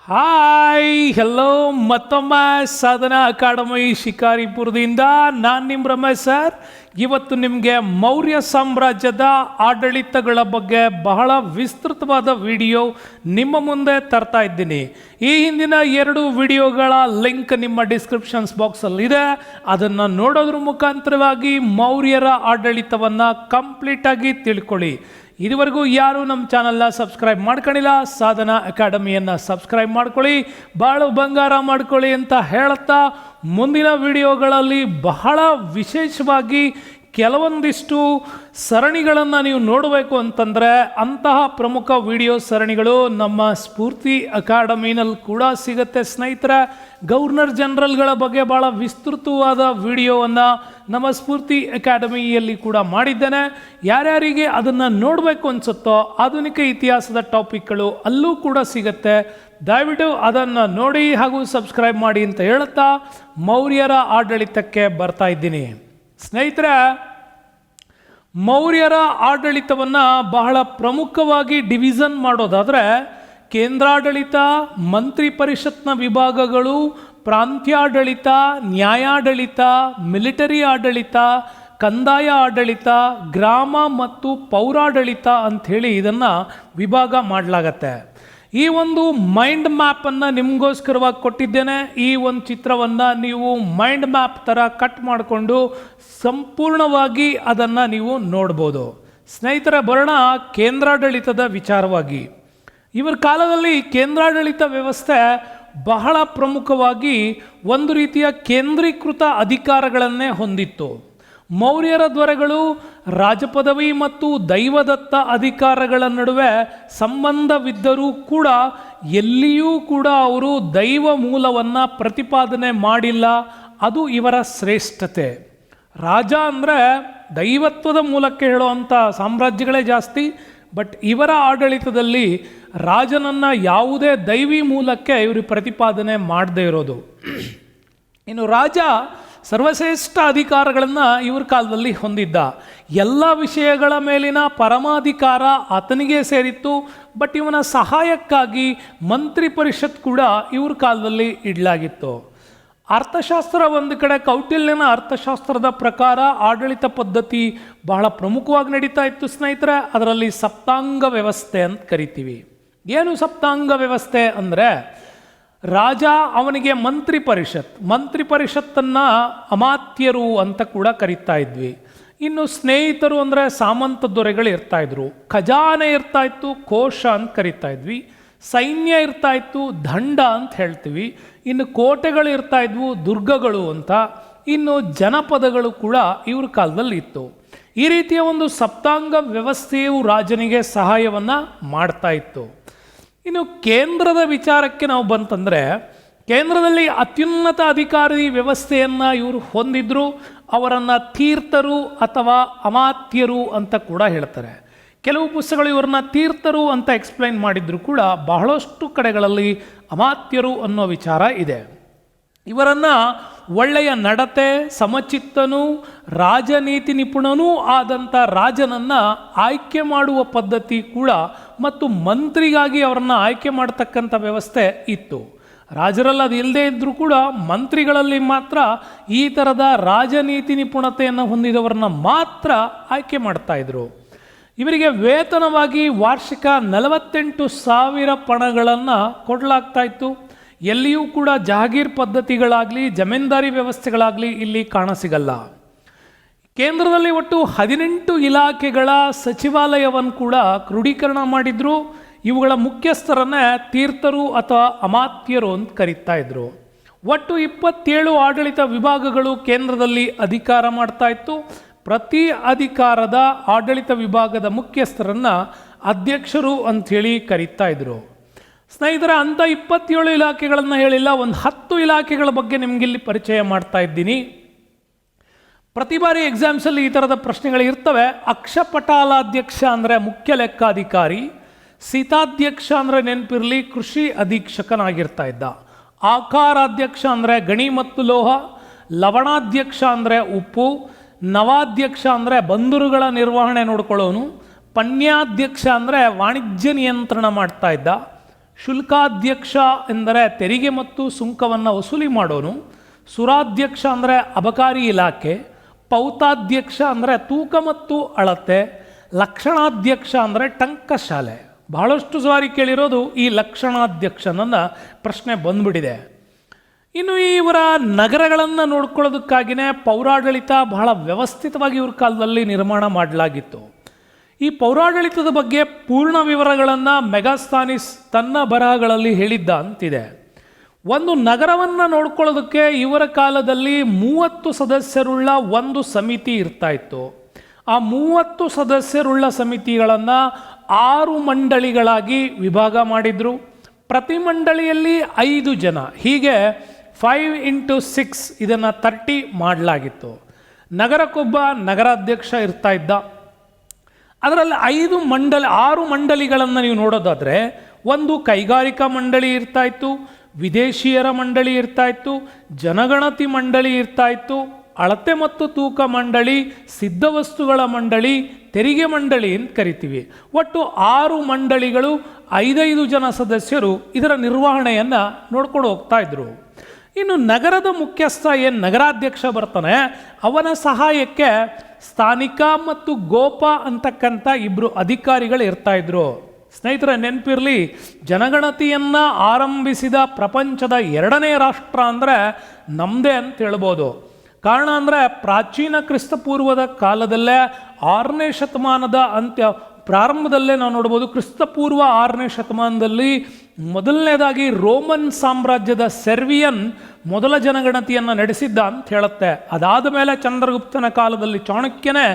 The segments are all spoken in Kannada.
ಹಾಯ್ ಹೆಲೋ ಮತ್ತೊಮ್ಮೆ ಸಾಧನಾ ಅಕಾಡೆಮಿ ಶಿಕಾರಿಪುರದಿಂದ ನಾನು ನಿಮ್ಮ ರಮೇಶ್ ಸರ್. ಇವತ್ತು ನಿಮಗೆ ಮೌರ್ಯ ಸಾಮ್ರಾಜ್ಯದ ಆಡಳಿತಗಳ ಬಗ್ಗೆ ಬಹಳ ವಿಸ್ತೃತವಾದ ವಿಡಿಯೋ ನಿಮ್ಮ ಮುಂದೆ ತರ್ತಾ ಇದ್ದೀನಿ. ಈ ಹಿಂದಿನ 2 ವಿಡಿಯೋಗಳ ಲಿಂಕ್ ನಿಮ್ಮ ಡಿಸ್ಕ್ರಿಪ್ಷನ್ಸ್ ಬಾಕ್ಸಲ್ಲಿದೆ. ಅದನ್ನು ನೋಡೋದ್ರ ಮುಖಾಂತರವಾಗಿ ಮೌರ್ಯರ ಆಡಳಿತವನ್ನು ಕಂಪ್ಲೀಟಾಗಿ ತಿಳ್ಕೊಳ್ಳಿ. ಇದುವರೆಗೂ ಯಾರು ನಮ್ಮ ಚಾನಲ್ನ ಸಬ್ಸ್ಕ್ರೈಬ್ ಮಾಡ್ಕೊಂಡಿಲ್ಲ, ಸಾಧನಾ ಅಕಾಡೆಮಿಯನ್ನು ಸಬ್ಸ್ಕ್ರೈಬ್ ಮಾಡ್ಕೊಳ್ಳಿ, ಬಾಳು ಬಂಗಾರ ಮಾಡ್ಕೊಳ್ಳಿ ಅಂತ ಹೇಳ್ತಾ ಮುಂದಿನ ವಿಡಿಯೋಗಳಲ್ಲಿ ಬಹಳ ವಿಶೇಷವಾಗಿ ಕೆಲವೊಂದಿಷ್ಟು ಸರಣಿಗಳನ್ನು ನೀವು ನೋಡಬೇಕು ಅಂತಂದರೆ ಅಂತಹ ಪ್ರಮುಖ ವಿಡಿಯೋ ಸರಣಿಗಳು ನಮ್ಮ ಸ್ಫೂರ್ತಿ ಅಕಾಡೆಮಿನಲ್ಲಿ ಕೂಡ ಸಿಗುತ್ತೆ ಸ್ನೇಹಿತರೆ. ಗವರ್ನರ್ ಜನರಲ್ಗಳ ಬಗ್ಗೆ ಭಾಳ ವಿಸ್ತೃತವಾದ ವಿಡಿಯೋವನ್ನು ನಮ್ಮ ಸ್ಫೂರ್ತಿ ಅಕಾಡೆಮಿಯಲ್ಲಿ ಕೂಡ ಮಾಡಿದ್ದೇನೆ. ಯಾರ್ಯಾರಿಗೆ ಅದನ್ನು ನೋಡಬೇಕು ಅನಿಸುತ್ತೋ ಆಧುನಿಕ ಇತಿಹಾಸದ ಟಾಪಿಕ್ಗಳು ಅಲ್ಲೂ ಕೂಡ ಸಿಗುತ್ತೆ. ದಯವಿಟ್ಟು ಅದನ್ನು ನೋಡಿ ಹಾಗೂ ಸಬ್ಸ್ಕ್ರೈಬ್ ಮಾಡಿ ಅಂತ ಹೇಳ್ತಾ ಮೌರ್ಯರ ಆಡಳಿತಕ್ಕೆ ಬರ್ತಾ ಇದ್ದೀನಿ. ಸ್ನೇಹಿತರೆ, ಮೌರ್ಯರ ಆಡಳಿತವನ್ನು ಬಹಳ ಪ್ರಮುಖವಾಗಿ ಡಿವಿಷನ್ ಮಾಡೋದಾದರೆ ಕೇಂದ್ರಾಡಳಿತ, ಮಂತ್ರಿ ಪರಿಷತ್ನ ವಿಭಾಗಗಳು, ಪ್ರಾಂತ್ಯಾಡಳಿತ, ನ್ಯಾಯಾಡಳಿತ, ಮಿಲಿಟರಿ ಆಡಳಿತ, ಕಂದಾಯ ಆಡಳಿತ, ಗ್ರಾಮ ಮತ್ತು ಪೌರಾಡಳಿತ ಅಂಥೇಳಿ ಇದನ್ನು ವಿಭಾಗ ಮಾಡಲಾಗತ್ತೆ. ಈ ಒಂದು ಮೈಂಡ್ ಮ್ಯಾಪನ್ನು ನಿಮಗೋಸ್ಕರವಾಗಿ ಕೊಟ್ಟಿದ್ದೇನೆ. ಈ ಒಂದು ಚಿತ್ರವನ್ನು ನೀವು ಮೈಂಡ್ ಮ್ಯಾಪ್ ಥರ ಕಟ್ ಮಾಡಿಕೊಂಡು ಸಂಪೂರ್ಣವಾಗಿ ಅದನ್ನು ನೀವು ನೋಡ್ಬೋದು. ಸ್ನೇಹಿತರೆ, ಬರೋಣ ಕೇಂದ್ರಾಡಳಿತದ ವಿಚಾರವಾಗಿ. ಇವರ ಕಾಲದಲ್ಲಿ ಕೇಂದ್ರಾಡಳಿತ ವ್ಯವಸ್ಥೆ ಬಹಳ ಪ್ರಮುಖವಾಗಿ ಒಂದು ರೀತಿಯ ಕೇಂದ್ರೀಕೃತ ಅಧಿಕಾರಗಳನ್ನೇ ಹೊಂದಿತ್ತು. ಮೌರ್ಯರ ದೊರೆಗಳು ರಾಜಪದವಿ ಮತ್ತು ದೈವದತ್ತ ಅಧಿಕಾರಗಳ ನಡುವೆ ಸಂಬಂಧವಿದ್ದರೂ ಕೂಡ ಎಲ್ಲಿಯೂ ಕೂಡ ಅವರು ದೈವ ಮೂಲವನ್ನು ಪ್ರತಿಪಾದನೆ ಮಾಡಿಲ್ಲ. ಅದು ಇವರ ಶ್ರೇಷ್ಠತೆ. ರಾಜ ಅಂದರೆ ದೈವತ್ವದ ಮೂಲಕ್ಕೆ ಹೇಳುವಂಥ ಸಾಮ್ರಾಜ್ಯಗಳೇ ಜಾಸ್ತಿ. ಬಟ್ ಇವರ ಆಡಳಿತದಲ್ಲಿ ರಾಜನನ್ನು ಯಾವುದೇ ದೈವಿ ಮೂಲಕ್ಕೆ ಇವರು ಪ್ರತಿಪಾದನೆ ಮಾಡದೇ ಇರೋದು. ಇನ್ನು ರಾಜ ಸರ್ವಶ್ರೇಷ್ಠ ಅಧಿಕಾರಗಳನ್ನು ಇವ್ರ ಕಾಲದಲ್ಲಿ ಹೊಂದಿದ್ದ. ಎಲ್ಲ ವಿಷಯಗಳ ಮೇಲಿನ ಪರಮಾಧಿಕಾರ ಆತನಿಗೆ ಸೇರಿತ್ತು. ಬಟ್ ಇವನ ಸಹಾಯಕ್ಕಾಗಿ ಮಂತ್ರಿ ಪರಿಷತ್ ಕೂಡ ಇವ್ರ ಕಾಲದಲ್ಲಿ ಇಡಲಾಗಿತ್ತು. ಅರ್ಥಶಾಸ್ತ್ರ ಒಂದು ಕಡೆ, ಕೌಟಿಲ್ಯನ ಅರ್ಥಶಾಸ್ತ್ರದ ಪ್ರಕಾರ ಆಡಳಿತ ಪದ್ಧತಿ ಬಹಳ ಪ್ರಮುಖವಾಗಿ ನಡೀತಾ ಇತ್ತು ಸ್ನೇಹಿತರೆ. ಅದರಲ್ಲಿ ಸಪ್ತಾಂಗ ವ್ಯವಸ್ಥೆ ಅಂತ ಕರಿತೀವಿ. ಏನು ಸಪ್ತಾಂಗ ವ್ಯವಸ್ಥೆ ಅಂದರೆ, ರಾಜ, ಅವನಿಗೆ ಮಂತ್ರಿ ಪರಿಷತ್ತನ್ನು ಅಮಾತ್ಯರು ಅಂತ ಕೂಡ ಕರಿತಾ ಇದ್ವಿ. ಇನ್ನು ಸ್ನೇಹಿತರು ಅಂದರೆ ಸಾಮಂತ ದೊರೆಗಳು ಇರ್ತಾಯಿದ್ರು, ಖಜಾನೆ ಇರ್ತಾಯಿತ್ತು, ಕೋಶ ಅಂತ ಕರಿತಾ ಇದ್ವಿ, ಸೈನ್ಯ ಇರ್ತಾಯಿತ್ತು, ದಂಡ ಅಂತ ಹೇಳ್ತೀವಿ, ಇನ್ನು ಕೋಟೆಗಳು ಇರ್ತಾಯಿದ್ವು, ದುರ್ಗಗಳು ಅಂತ, ಇನ್ನು ಜನಪದಗಳು ಕೂಡ ಇವ್ರ ಕಾಲದಲ್ಲಿ ಇತ್ತು. ಈ ರೀತಿಯ ಒಂದು ಸಪ್ತಾಂಗ ವ್ಯವಸ್ಥೆಯು ರಾಜನಿಗೆ ಸಹಾಯವನ್ನು ಮಾಡ್ತಾ ಇತ್ತು. ಇನ್ನು ಕೇಂದ್ರದ ವಿಚಾರಕ್ಕೆ ನಾವು ಬಂತಂದರೆ, ಕೇಂದ್ರದಲ್ಲಿ ಅತ್ಯುನ್ನತ ಅಧಿಕಾರಿ ವ್ಯವಸ್ಥೆಯನ್ನು ಇವರು ಹೊಂದಿದ್ರು. ಅವರನ್ನು ತೀರ್ಥರು ಅಥವಾ ಅಮಾತ್ಯರು ಅಂತ ಕೂಡ ಹೇಳ್ತಾರೆ. ಕೆಲವು ಪುಸ್ತಕಗಳು ಇವರನ್ನ ತೀರ್ಥರು ಅಂತ ಎಕ್ಸ್ಪ್ಲೈನ್ ಮಾಡಿದ್ರು ಕೂಡ ಬಹಳಷ್ಟು ಕಡೆಗಳಲ್ಲಿ ಅಮಾತ್ಯರು ಅನ್ನೋ ವಿಚಾರ ಇದೆ. ಇವರನ್ನು ಒಳ್ಳೆಯ ನಡತೆ, ಸಮಚಿತ್ತನೂ, ರಾಜನೀತಿ ನಿಪುಣನೂ ಆದಂಥ ರಾಜನನ್ನು ಆಯ್ಕೆ ಮಾಡುವ ಪದ್ಧತಿ ಕೂಡ ಮತ್ತು ಮಂತ್ರಿಗಾಗಿ ಅವರನ್ನು ಆಯ್ಕೆ ಮಾಡ್ತಕ್ಕಂಥ ವ್ಯವಸ್ಥೆ ಇತ್ತು. ರಾಜರಲ್ಲಿ ಅದು ಇಲ್ಲದೇ ಇದ್ದರೂ ಕೂಡ ಮಂತ್ರಿಗಳಲ್ಲಿ ಮಾತ್ರ ಈ ಥರದ ರಾಜನೀತಿ ನಿಪುಣತೆಯನ್ನು ಹೊಂದಿದವರನ್ನ ಮಾತ್ರ ಆಯ್ಕೆ ಮಾಡ್ತಾಯಿದ್ರು. ಇವರಿಗೆ ವೇತನವಾಗಿ ವಾರ್ಷಿಕ 48,000 ಪಣಗಳನ್ನು ಕೊಡಲಾಗ್ತಾ ಇತ್ತು. ಎಲ್ಲಿಯೂ ಕೂಡ ಜಹಾಗೀರ್ ಪದ್ಧತಿಗಳಾಗಲಿ ಜಮೀನ್ದಾರಿ ವ್ಯವಸ್ಥೆಗಳಾಗಲಿ ಇಲ್ಲಿ ಕಾಣಸಿಗಲ್ಲ. ಕೇಂದ್ರದಲ್ಲಿ ಒಟ್ಟು 18 ಇಲಾಖೆಗಳ ಸಚಿವಾಲಯವನ್ನು ಕೂಡ ಕ್ರೋಢೀಕರಣ ಮಾಡಿದ್ರು. ಇವುಗಳ ಮುಖ್ಯಸ್ಥರನ್ನೇ ತೀರ್ಥರು ಅಥವಾ ಅಮಾತ್ಯರು ಅಂತ ಕರೀತಾ ಇದ್ರು. ಒಟ್ಟು 27 ಆಡಳಿತ ವಿಭಾಗಗಳು ಕೇಂದ್ರದಲ್ಲಿ ಅಧಿಕಾರ ಮಾಡ್ತಾ ಇತ್ತು. ಪ್ರತಿ ಅಧಿಕಾರದ ಆಡಳಿತ ವಿಭಾಗದ ಮುಖ್ಯಸ್ಥರನ್ನು ಅಧ್ಯಕ್ಷರು ಅಂಥೇಳಿ ಕರೀತಾ ಇದ್ರು. ಸ್ನೇಹಿತರೆ, ಅಂಥ 27 ಇಲಾಖೆಗಳನ್ನು ಹೇಳಿಲ್ಲ, ಒಂದು 10 ಇಲಾಖೆಗಳ ಬಗ್ಗೆ ನಿಮಗಿಲ್ಲಿ ಪರಿಚಯ ಮಾಡ್ತಾ ಇದ್ದೀನಿ. ಪ್ರತಿ ಬಾರಿ ಎಕ್ಸಾಮ್ಸಲ್ಲಿ ಈ ಥರದ ಪ್ರಶ್ನೆಗಳು ಇರ್ತವೆ. ಅಕ್ಷಪಟಾಲಾಧ್ಯಕ್ಷ ಅಂದರೆ ಮುಖ್ಯ ಲೆಕ್ಕಾಧಿಕಾರಿ, ಸೀತಾಧ್ಯಕ್ಷ ಅಂದರೆ ನೆನಪಿರಲಿ ಕೃಷಿ ಅಧೀಕ್ಷಕನಾಗಿರ್ತಾ ಇದ್ದ, ಆಕಾರಾಧ್ಯಕ್ಷ ಅಂದರೆ ಗಣಿ ಮತ್ತು ಲೋಹ, ಲವಣಾಧ್ಯಕ್ಷ ಅಂದರೆ ಉಪ್ಪು, ನವಾಧ್ಯಕ್ಷ ಅಂದರೆ ಬಂದರುಗಳ ನಿರ್ವಹಣೆ ನೋಡ್ಕೊಳ್ಳೋನು, ಪಣ್ಯಾಧ್ಯಕ್ಷ ಅಂದರೆ ವಾಣಿಜ್ಯ ನಿಯಂತ್ರಣ ಮಾಡ್ತಾ ಇದ್ದ, ಶುಲ್ಕಾಧ್ಯಕ್ಷ ಎಂದರೆ ತೆರಿಗೆ ಮತ್ತು ಸುಂಕವನ್ನು ವಸೂಲಿ ಮಾಡೋನು, ಸುರಾಧ್ಯಕ್ಷ ಅಂದರೆ ಅಬಕಾರಿ ಇಲಾಖೆ, ಪೌತಾಧ್ಯಕ್ಷ ಅಂದರೆ ತೂಕ ಮತ್ತು ಅಳತೆ, ಲಕ್ಷಣಾಧ್ಯಕ್ಷ ಅಂದರೆ ಟಂಕಶಾಲೆ. ಬಹಳಷ್ಟು ಸಾರಿ ಕೇಳಿರೋದು ಈ ಲಕ್ಷಣಾಧ್ಯಕ್ಷನನ್ನು ಪ್ರಶ್ನೆ ಬಂದ್ಬಿಟ್ಟಿದೆ. ಇನ್ನು ಇವರ ನಗರಗಳನ್ನು ನೋಡ್ಕೊಳ್ಳೋದಕ್ಕಾಗಿಯೇ ಪೌರಾಡಳಿತ ಬಹಳ ವ್ಯವಸ್ಥಿತವಾಗಿ ಇವ್ರ ಕಾಲದಲ್ಲಿ ನಿರ್ಮಾಣ ಮಾಡಲಾಗಿತ್ತು. ಈ ಪೌರಾಡಳಿತದ ಬಗ್ಗೆ ಪೂರ್ಣ ವಿವರಗಳನ್ನು ಮೆಗಾಸ್ಥಾನಿಸ್ ತನ್ನ ಬರಹಗಳಲ್ಲಿ ಹೇಳಿದ್ದ ಅಂತಿದೆ. ಒಂದು ನಗರವನ್ನು ನೋಡ್ಕೊಳ್ಳೋದಕ್ಕೆ ಇವರ ಕಾಲದಲ್ಲಿ 30 ಸದಸ್ಯರುಳ್ಳ ಒಂದು ಸಮಿತಿ ಇರ್ತಾ ಇತ್ತು. ಆ 30 ಸದಸ್ಯರುಳ್ಳ ಸಮಿತಿಗಳನ್ನು 6 ಮಂಡಳಿಗಳಾಗಿ ವಿಭಾಗ ಮಾಡಿದರು. ಪ್ರತಿ ಮಂಡಳಿಯಲ್ಲಿ 5 ಜನ, ಹೀಗೆ 5 into 6 ಇದನ್ನು 30 ಮಾಡಲಾಗಿತ್ತು. ನಗರಕ್ಕೊಬ್ಬ ನಗರಾಧ್ಯಕ್ಷ ಇರ್ತಾ ಇದ್ದ. ಅದರಲ್ಲಿ 6 ಮಂಡಳಿಗಳನ್ನು ನೀವು ನೋಡೋದಾದರೆ, ಒಂದು ಕೈಗಾರಿಕಾ ಮಂಡಳಿ ಇರ್ತಾ ಇತ್ತು, ವಿದೇಶಿಯರ ಮಂಡಳಿ ಇರ್ತಾ ಇತ್ತು, ಜನಗಣತಿ ಮಂಡಳಿ ಇರ್ತಾ ಇತ್ತು, ಅಳತೆ ಮತ್ತು ತೂಕ ಮಂಡಳಿ, ಸಿದ್ಧವಸ್ತುಗಳ ಮಂಡಳಿ, ತೆರಿಗೆ ಮಂಡಳಿ ಅಂತ ಕರಿತೀವಿ. ಒಟ್ಟು 6 ಮಂಡಳಿಗಳು, 5 ಜನ ಸದಸ್ಯರು ಇದರ ನಿರ್ವಹಣೆಯನ್ನು ನೋಡ್ಕೊಂಡು ಹೋಗ್ತಾ ಇದ್ರು. ಇನ್ನು ನಗರದ ಮುಖ್ಯಸ್ಥ ಏನು ನಗರಾಧ್ಯಕ್ಷ ಬರ್ತಾನೆ, ಅವನ ಸಹಾಯಕ್ಕೆ ಸ್ಥಾನಿಕ ಮತ್ತು ಗೋಪ ಅಂತಕ್ಕಂಥ 2 ಅಧಿಕಾರಿಗಳು ಇರ್ತಾ ಇದ್ರು. ಸ್ನೇಹಿತರೆ ನೆನಪಿರಲಿ, ಜನಗಣತಿಯನ್ನು ಆರಂಭಿಸಿದ ಪ್ರಪಂಚದ 2ನೇ ರಾಷ್ಟ್ರ ಅಂದರೆ ನಮ್ಮದೇ ಅಂತ ಹೇಳ್ಬೋದು. ಕಾರಣ ಅಂದರೆ ಪ್ರಾಚೀನ ಕ್ರಿಸ್ತಪೂರ್ವದ ಕಾಲದಲ್ಲೇ 6ನೇ ಶತಮಾನದ ಪ್ರಾರಂಭದಲ್ಲೇ ನಾವು ನೋಡ್ಬೋದು. ಕ್ರಿಸ್ತಪೂರ್ವ 6ನೇ ಶತಮಾನದಲ್ಲಿ ಮೊದಲನೇದಾಗಿ ರೋಮನ್ ಸಾಮ್ರಾಜ್ಯದ ಸೆರ್ವಿಯನ್ ಮೊದಲ ಜನಗಣತಿಯನ್ನು ನಡೆಸಿದ್ದ ಅಂತ ಹೇಳುತ್ತೆ. ಅದಾದ ಮೇಲೆ ಚಂದ್ರಗುಪ್ತನ ಕಾಲದಲ್ಲಿ ಚಾಣಕ್ಯನೇ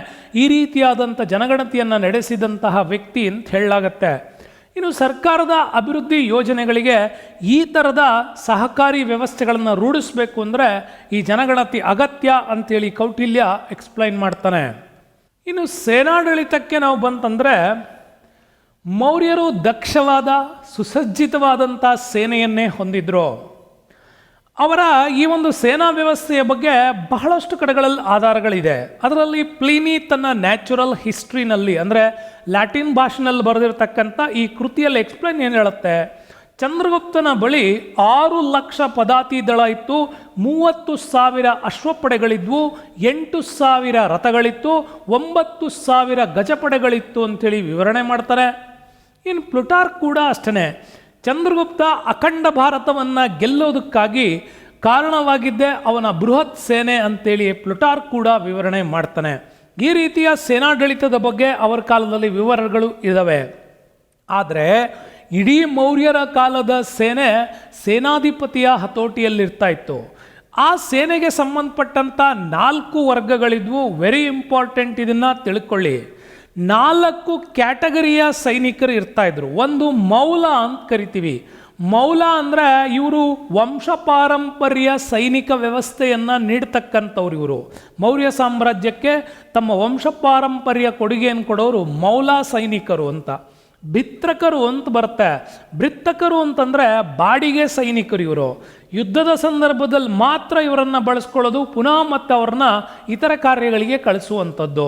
ಈ ರೀತಿಯಾದಂಥ ಜನಗಣತಿಯನ್ನು ನಡೆಸಿದಂತಹ ವ್ಯಕ್ತಿ ಅಂತ ಹೇಳಲಾಗತ್ತೆ. ಇನ್ನು ಸರ್ಕಾರದ ಅಭಿವೃದ್ಧಿ ಯೋಜನೆಗಳಿಗೆ ಈ ಥರದ ಸಹಕಾರಿ ವ್ಯವಸ್ಥೆಗಳನ್ನು ರೂಢಿಸಬೇಕು ಅಂದರೆ ಈ ಜನಗಣತಿ ಅಗತ್ಯ ಅಂತೇಳಿ ಕೌಟಿಲ್ಯ ಎಕ್ಸ್ಪ್ಲೈನ್ ಮಾಡ್ತಾನೆ. ಇನ್ನು ಸೇನಾಡಳಿತಕ್ಕೆ ನಾವು ಬಂತಂದರೆ, ಮೌರ್ಯರು ದಕ್ಷವಾದ ಸುಸಜ್ಜಿತವಾದಂಥ ಸೇನೆಯನ್ನೇ ಹೊಂದಿದ್ರು. ಅವರ ಈ ಒಂದು ಸೇನಾ ವ್ಯವಸ್ಥೆಯ ಬಗ್ಗೆ ಬಹಳಷ್ಟು ಕಡೆಗಳಲ್ಲಿ ಆಧಾರಗಳಿದೆ. ಅದರಲ್ಲಿ ಪ್ಲೀನಿ ತನ್ನ ನ್ಯಾಚುರಲ್ ಹಿಸ್ಟ್ರಿನಲ್ಲಿ, ಅಂದರೆ ಲ್ಯಾಟಿನ್ ಭಾಷೆನಲ್ಲಿ ಬರೆದಿರ್ತಕ್ಕಂಥ ಈ ಕೃತಿಯಲ್ಲಿ ಎಕ್ಸ್ಪ್ಲೈನ್ ಏನು ಹೇಳುತ್ತೆ, ಚಂದ್ರಗುಪ್ತನ ಬಳಿ 6 ಲಕ್ಷ ಪದಾತಿ ದಳ ಇತ್ತು, 30,000 ಅಶ್ವಪಡೆಗಳಿದ್ವು, 8,000 ರಥಗಳಿತ್ತು, 9,000 ಗಜಪಡೆಗಳಿತ್ತು ಅಂತೇಳಿ ವಿವರಣೆ ಮಾಡ್ತಾರೆ. ಇನ್ನು ಪ್ಲುಟಾರ್ಕ್ ಕೂಡ ಅಷ್ಟೇ, ಚಂದ್ರಗುಪ್ತ ಅಖಂಡ ಭಾರತವನ್ನು ಗೆಲ್ಲೋದಕ್ಕಾಗಿ ಕಾರಣವಾಗಿದ್ದೇ ಅವನ ಬೃಹತ್ ಸೇನೆ ಅಂತೇಳಿ ಪ್ಲುಟಾರ್ಕ್ ಕೂಡ ವಿವರಣೆ ಮಾಡ್ತಾನೆ. ಈ ರೀತಿಯ ಸೇನಾಡಳಿತದ ಬಗ್ಗೆ ಅವರ ಕಾಲದಲ್ಲಿ ವಿವರಗಳು ಇದ್ದಾವೆ. ಆದರೆ ಇಡೀ ಮೌರ್ಯರ ಕಾಲದ ಸೇನೆ ಸೇನಾಧಿಪತಿಯ ಹತೋಟಿಯಲ್ಲಿರ್ತಾ ಇತ್ತು. ಆ ಸೇನೆಗೆ ಸಂಬಂಧಪಟ್ಟಂಥ 4 ವರ್ಗಗಳಿದ್ವು. ವೆರಿ ಇಂಪಾರ್ಟೆಂಟ್, ಇದನ್ನು ತಿಳ್ಕೊಳ್ಳಿ. 4 ಕ್ಯಾಟಗರಿಯ ಸೈನಿಕರು ಇರ್ತಾ ಇದ್ರು. ಒಂದು ಮೌಲ ಅಂತ ಕರಿತೀವಿ. ಮೌಲ ಅಂದರೆ ಇವರು ವಂಶಪಾರಂಪರ್ಯ ಸೈನಿಕ ವ್ಯವಸ್ಥೆಯನ್ನು ನೀಡ್ತಕ್ಕಂಥವ್ರು. ಇವರು ಮೌರ್ಯ ಸಾಮ್ರಾಜ್ಯಕ್ಕೆ ತಮ್ಮ ವಂಶಪಾರಂಪರ್ಯ ಕೊಡುಗೆಯನ್ನು ಕೊಡೋರು ಮೌಲ ಸೈನಿಕರು ಅಂತ. ಬಿತ್ರಕರು ಅಂತ ಬರುತ್ತೆ. ಬಿತ್ತಕರು ಅಂತಂದರೆ ಬಾಡಿಗೆ ಸೈನಿಕರು. ಇವರು ಯುದ್ಧದ ಸಂದರ್ಭದಲ್ಲಿ ಮಾತ್ರ ಇವರನ್ನು ಬಳಸ್ಕೊಳ್ಳೋದು, ಪುನಃ ಮತ್ತೆ ಅವ್ರನ್ನ ಇತರ ಕಾರ್ಯಗಳಿಗೆ ಕಳಿಸುವಂಥದ್ದು.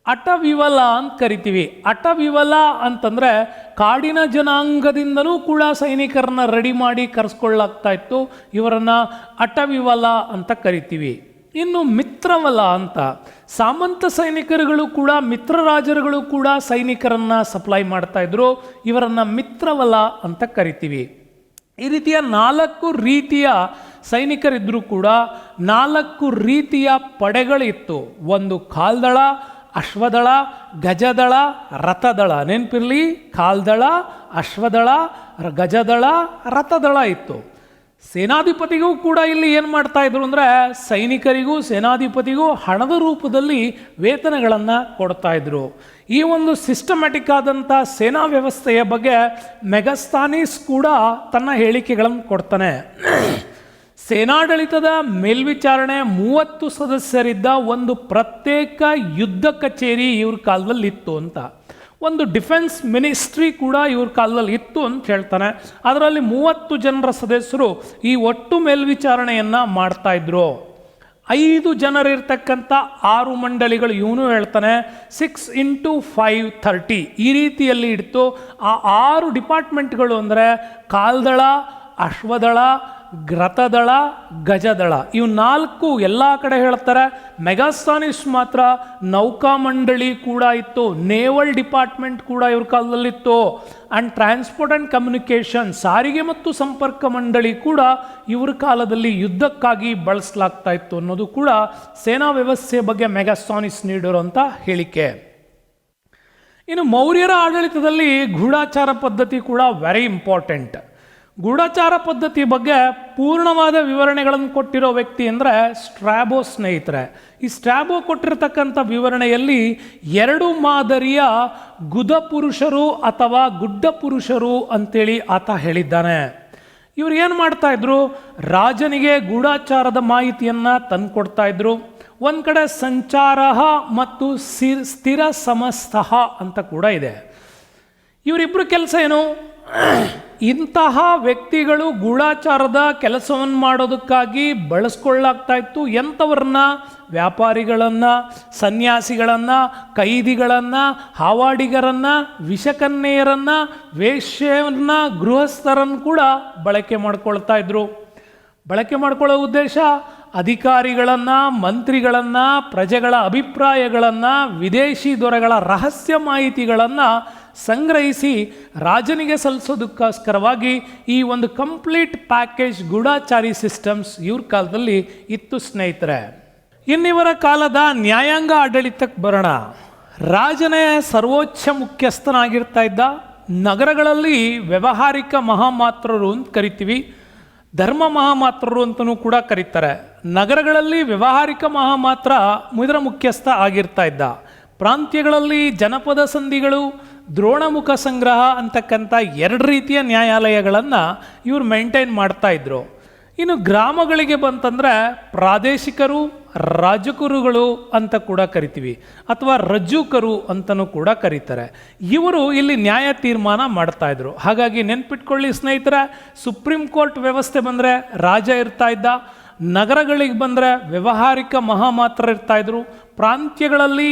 ಅಟವಿವಲ ಅಂತ ಕರಿತೀವಿ. ಅಟವಿವಲ ಅಂತಂದರೆ ಕಾಡಿನ ಜನಾಂಗದಿಂದನೂ ಕೂಡ ಸೈನಿಕರನ್ನ ರೆಡಿ ಮಾಡಿ ಕರೆಸ್ಕೊಳ್ಳಾಗ್ತಾ ಇತ್ತು. ಇವರನ್ನು ಅಟವಿವಲ ಅಂತ ಕರಿತೀವಿ. ಇನ್ನು ಮಿತ್ರವಲ ಅಂತ, ಸಾಮಂತ ಸೈನಿಕರುಗಳು ಕೂಡ, ಮಿತ್ರರಾಜರುಗಳು ಕೂಡ ಸೈನಿಕರನ್ನು ಸಪ್ಲೈ ಮಾಡ್ತಾ ಇದ್ರು. ಇವರನ್ನು ಮಿತ್ರವಲ ಅಂತ ಕರಿತೀವಿ. ಈ ರೀತಿಯ 4 ರೀತಿಯ ಸೈನಿಕರಿದ್ದರೂ ಕೂಡ 4 ರೀತಿಯ ಪಡೆಗಳಿತ್ತು. ಒಂದು ಕಾಲ್ದಳ, ಅಶ್ವದಳ, ಗಜದಳ, ರಥದಳ. ನೆನಪಿರಲಿ, ಕಾಲ್ದಳ, ಅಶ್ವದಳ, ಗಜದಳ, ರಥದಳ ಇತ್ತು. ಸೇನಾಧಿಪತಿಗೂ ಕೂಡ ಇಲ್ಲಿ ಏನು ಮಾಡ್ತಾ ಇದ್ರು ಅಂದರೆ, ಸೈನಿಕರಿಗೂ ಸೇನಾಧಿಪತಿಗೂ ಹಣದ ರೂಪದಲ್ಲಿ ವೇತನಗಳನ್ನು ಕೊಡ್ತಾ ಇದ್ರು. ಈ ಒಂದು ಸಿಸ್ಟಮ್ಯಾಟಿಕ್ ಆದಂಥ ಸೇನಾ ವ್ಯವಸ್ಥೆಯ ಬಗ್ಗೆ ಮೆಗಾಸ್ಥಾನಿಸ್ ಕೂಡ ತನ್ನ ಹೇಳಿಕೆಗಳನ್ನು ಕೊಡ್ತಾನೆ. ಸೇನಾಡಳಿತದ ಮೇಲ್ವಿಚಾರಣೆ 30 ಸದಸ್ಯರಿದ್ದ ಒಂದು ಪ್ರತ್ಯೇಕ ಯುದ್ಧ ಕಚೇರಿ ಇವ್ರ ಕಾಲದಲ್ಲಿ ಇತ್ತು ಅಂತ. ಒಂದು ಡಿಫೆನ್ಸ್ ಮಿನಿಸ್ಟ್ರಿ ಕೂಡ ಇವ್ರ ಕಾಲದಲ್ಲಿ ಇತ್ತು ಅಂತ ಹೇಳ್ತಾನೆ. ಅದರಲ್ಲಿ 30 ಜನರ ಸದಸ್ಯರು ಈ ಒಟ್ಟು ಮೇಲ್ವಿಚಾರಣೆಯನ್ನು ಮಾಡ್ತಾ ಇದ್ರು. 5 ಜನರಿರ್ತಕ್ಕಂಥ 6 ಮಂಡಳಿಗಳು. ಇವನು ಹೇಳ್ತಾನೆ 6 × 5 30 ಈ ರೀತಿಯಲ್ಲಿ ಇಡ್ತು. ಆ 6 ಡಿಪಾರ್ಟ್ಮೆಂಟ್ಗಳು ಅಂದರೆ ಕಾಲ್ದಳ, ಅಶ್ವದಳ, ಗ್ರತದಳ, ಗಜದಳ, ಇವು 4 ಎಲ್ಲ ಕಡೆ ಹೇಳ್ತಾರೆ. ಮೆಗಾಸ್ತಾನಿಸ್ ಮಾತ್ರ ನೌಕಾ ಮಂಡಳಿ ಕೂಡ ಇತ್ತು, ನೇವಲ್ ಡಿಪಾರ್ಟ್ಮೆಂಟ್ ಕೂಡ ಇವ್ರ ಕಾಲದಲ್ಲಿತ್ತು. ಆ್ಯಂಡ್ ಟ್ರಾನ್ಸ್ಪೋರ್ಟ್ ಆ್ಯಂಡ್ ಕಮ್ಯುನಿಕೇಷನ್, ಸಾರಿಗೆ ಮತ್ತು ಸಂಪರ್ಕ ಮಂಡಳಿ ಕೂಡ ಇವ್ರ ಕಾಲದಲ್ಲಿ ಯುದ್ಧಕ್ಕಾಗಿ ಬಳಸಲಾಗ್ತಾ ಇತ್ತು ಅನ್ನೋದು ಕೂಡ ಸೇನಾ ವ್ಯವಸ್ಥೆಯ ಬಗ್ಗೆ ಮೆಗಾಸ್ತಾನಿಸ್ ನೀಡಿರುವಂಥ ಹೇಳಿಕೆ. ಇನ್ನು ಮೌರ್ಯರ ಆಡಳಿತದಲ್ಲಿ ಗೂಢಾಚಾರ ಪದ್ಧತಿ ಕೂಡ ವೆರಿ ಇಂಪಾರ್ಟೆಂಟ್. ಗೂಢಾಚಾರ ಪದ್ಧತಿ ಬಗ್ಗೆ ಪೂರ್ಣವಾದ ವಿವರಣೆಗಳನ್ನು ಕೊಟ್ಟಿರೋ ವ್ಯಕ್ತಿ ಅಂದರೆ ಸ್ಟ್ರಾಬೋ ಸ್ನೇಹಿತರೆ. ಈ ಸ್ಟ್ರಾಬೋ ಕೊಟ್ಟಿರ್ತಕ್ಕಂಥ ವಿವರಣೆಯಲ್ಲಿ 2 ಮಾದರಿಯ ಗುದ ಪುರುಷರು ಅಥವಾ ಗುಡ್ಡ ಪುರುಷರು ಅಂತೇಳಿ ಆತ ಹೇಳಿದ್ದಾನೆ. ಇವ್ರು ಏನು ಮಾಡ್ತಾ ಇದ್ರು, ರಾಜನಿಗೆ ಗೂಢಾಚಾರದ ಮಾಹಿತಿಯನ್ನು ತಂದುಕೊಡ್ತಾ ಇದ್ರು. ಒಂದು ಕಡೆ ಸಂಚಾರ ಮತ್ತು ಸ್ಥಿರ ಸಮಸ್ತಃ ಅಂತ ಕೂಡ ಇದೆ. ಇವರಿಬ್ಬರು ಕೆಲಸ ಏನು, ಇಂತಹ ವ್ಯಕ್ತಿಗಳು ಗೂಢಾಚಾರದ ಕೆಲಸವನ್ನು ಮಾಡೋದಕ್ಕಾಗಿ ಬಳಸ್ಕೊಳ್ಳಾಗ್ತಾ ಇತ್ತು. ಎಂಥವ್ರನ್ನ, ವ್ಯಾಪಾರಿಗಳನ್ನು, ಸನ್ಯಾಸಿಗಳನ್ನು, ಕೈದಿಗಳನ್ನು, ಹಾವಾಡಿಗರನ್ನು, ವಿಷಕನ್ಯೆಯರನ್ನು, ವೇಶ್ಯರನ್ನು, ಗೃಹಸ್ಥರನ್ನು ಕೂಡ ಬಳಕೆ ಮಾಡ್ಕೊಳ್ತಾ ಇದ್ರು. ಬಳಕೆ ಮಾಡ್ಕೊಳ್ಳೋ ಉದ್ದೇಶ ಅಧಿಕಾರಿಗಳನ್ನು, ಮಂತ್ರಿಗಳನ್ನು, ಪ್ರಜೆಗಳ ಅಭಿಪ್ರಾಯಗಳನ್ನು, ವಿದೇಶಿ ದೊರೆಗಳ ರಹಸ್ಯ ಮಾಹಿತಿಗಳನ್ನು ಸಂಗ್ರಹಿಸಿ ರಾಜನಿಗೆ ಸಲ್ಲಿಸೋದಕ್ಕೋಸ್ಕರವಾಗಿ ಈ ಒಂದು ಕಂಪ್ಲೀಟ್ ಪ್ಯಾಕೇಜ್ ಗೂಢಾಚಾರಿ ಸಿಸ್ಟಮ್ಸ್ ಇವ್ರ ಕಾಲದಲ್ಲಿ ಇತ್ತು ಸ್ನೇಹಿತರೆ. ಇನ್ನಿವರ ಕಾಲದ ನ್ಯಾಯಾಂಗ ಆಡಳಿತಕ್ಕೆ ಬರೋಣ. ರಾಜನೇ ಸರ್ವೋಚ್ಚ ಮುಖ್ಯಸ್ಥನಾಗಿರ್ತಾ ಇದ್ದ. ನಗರಗಳಲ್ಲಿ ವ್ಯಾವಹಾರಿಕ ಮಹಾಮಾತ್ರರು ಅಂತ ಕರಿತೀವಿ, ಧರ್ಮ ಮಹಾಮಾತ್ರರು ಅಂತಲೂ ಕೂಡ ಕರೀತಾರೆ. ನಗರಗಳಲ್ಲಿ ವ್ಯಾವಹಾರಿಕ ಮಹಾಮಾತ್ರ ಇದರ ಮುಖ್ಯಸ್ಥ ಆಗಿರ್ತಾ ಇದ್ದ. ಪ್ರಾಂತ್ಯಗಳಲ್ಲಿ ಜನಪದ ಸಂಧಿಗಳು, ದ್ರೋಣಮುಖ ಸಂಗ್ರಹ ಅಂತಕ್ಕಂಥ 2 ರೀತಿಯ ನ್ಯಾಯಾಲಯಗಳನ್ನು ಇವರು ಮೇಂಟೈನ್ ಮಾಡ್ತಾ ಇದ್ರು. ಇನ್ನು ಗ್ರಾಮಗಳಿಗೆ ಬಂತಂದರೆ ಪ್ರಾದೇಶಿಕರು, ರಾಜಕುರುಗಳು ಅಂತ ಕೂಡ ಕರಿತೀವಿ, ಅಥವಾ ರಜ್ಜುಕರು ಅಂತಲೂ ಕೂಡ ಕರೀತಾರೆ. ಇವರು ಇಲ್ಲಿ ನ್ಯಾಯ ತೀರ್ಮಾನ ಮಾಡ್ತಾ ಇದ್ರು. ಹಾಗಾಗಿ ನೆನ್ಪಿಟ್ಕೊಳ್ಳಿ ಸ್ನೇಹಿತರೆ, ಸುಪ್ರೀಂ ಕೋರ್ಟ್ ವ್ಯವಸ್ಥೆ ಬಂದರೆ ರಾಜ ಇರ್ತಾ ಇದ್ದ, ನಗರಗಳಿಗೆ ಬಂದರೆ ವ್ಯಾವಹಾರಿಕ ಮಹಾಮಾತ್ರ ಇರ್ತಾ ಇದ್ರು, ಪ್ರಾಂತ್ಯಗಳಲ್ಲಿ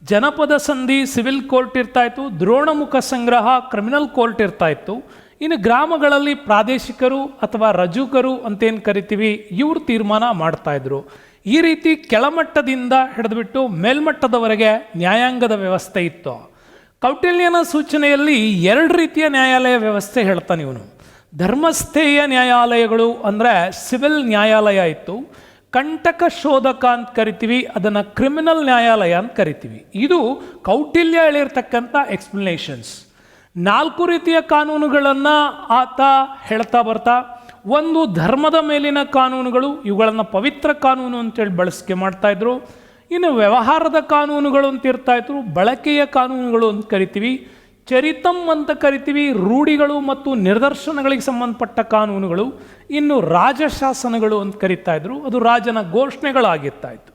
ಜನಪದ ಸಂಧಿ ಸಿವಿಲ್ ಕೋರ್ಟ್ ಇರ್ತಾಯಿತ್ತು, ದ್ರೋಣಮುಖ ಸಂಗ್ರಹ ಕ್ರಿಮಿನಲ್ ಕೋರ್ಟ್ ಇರ್ತಾಯಿತ್ತು. ಇನ್ನು ಗ್ರಾಮಗಳಲ್ಲಿ ಪ್ರಾದೇಶಿಕರು ಅಥವಾ ರಜುಕರು ಅಂತೇನು ಕರಿತೀವಿ, ಇವರು ತೀರ್ಮಾನ ಮಾಡ್ತಾಯಿದ್ರು. ಈ ರೀತಿ ಕೆಳಮಟ್ಟದಿಂದ ಹಿಡಿದುಬಿಟ್ಟು ಮೇಲ್ಮಟ್ಟದವರೆಗೆ ನ್ಯಾಯಾಂಗದ ವ್ಯವಸ್ಥೆ ಇತ್ತು. ಕೌಟಿಲ್ಯನ ಸೂಚನೆಯಲ್ಲಿ 2 ರೀತಿಯ ನ್ಯಾಯಾಲಯ ವ್ಯವಸ್ಥೆ ಹೇಳ್ತಾನೆ ಇವನು. ಧರ್ಮಸ್ಥೇಯ ನ್ಯಾಯಾಲಯಗಳು ಅಂದರೆ ಸಿವಿಲ್ ನ್ಯಾಯಾಲಯ ಇತ್ತು. ಕಂಟಕ ಶೋಧಕ ಅಂತ ಕರಿತೀವಿ, ಅದನ್ನು ಕ್ರಿಮಿನಲ್ ನ್ಯಾಯಾಲಯ ಅಂತ ಕರಿತೀವಿ. ಇದು ಕೌಟಿಲ್ಯ ಹೇಳಿರ್ತಕ್ಕಂಥ ಎಕ್ಸ್ಪ್ಲನೇಷನ್ಸ್. 4 ರೀತಿಯ ಕಾನೂನುಗಳನ್ನು ಆತ ಹೇಳ್ತಾ ಬರ್ತಾ. ಒಂದು ಧರ್ಮದ ಮೇಲಿನ ಕಾನೂನುಗಳು, ಇವುಗಳನ್ನು ಪವಿತ್ರ ಕಾನೂನು ಅಂತೇಳಿ ಬಳಸಿಕೆ ಮಾಡ್ತಾಯಿದ್ರು. ಇನ್ನು ವ್ಯವಹಾರದ ಕಾನೂನುಗಳು ಅಂತ ಇರ್ತಾಯಿದ್ರು, ಬಳಕೆಯ ಕಾನೂನುಗಳು ಅಂತ ಕರಿತೀವಿ. ಚರಿತಂ ಅಂತ ಕರಿತೀವಿ, ರೂಢಿಗಳು ಮತ್ತು ನಿದರ್ಶನಗಳಿಗೆ ಸಂಬಂಧಪಟ್ಟ ಕಾನೂನುಗಳು. ಇನ್ನು ರಾಜಶಾಸನಗಳು ಅಂತ ಕರಿತಾ ಇದ್ರು, ಅದು ರಾಜನ ಘೋಷಣೆಗಳಾಗಿರ್ತಾ ಇತ್ತು.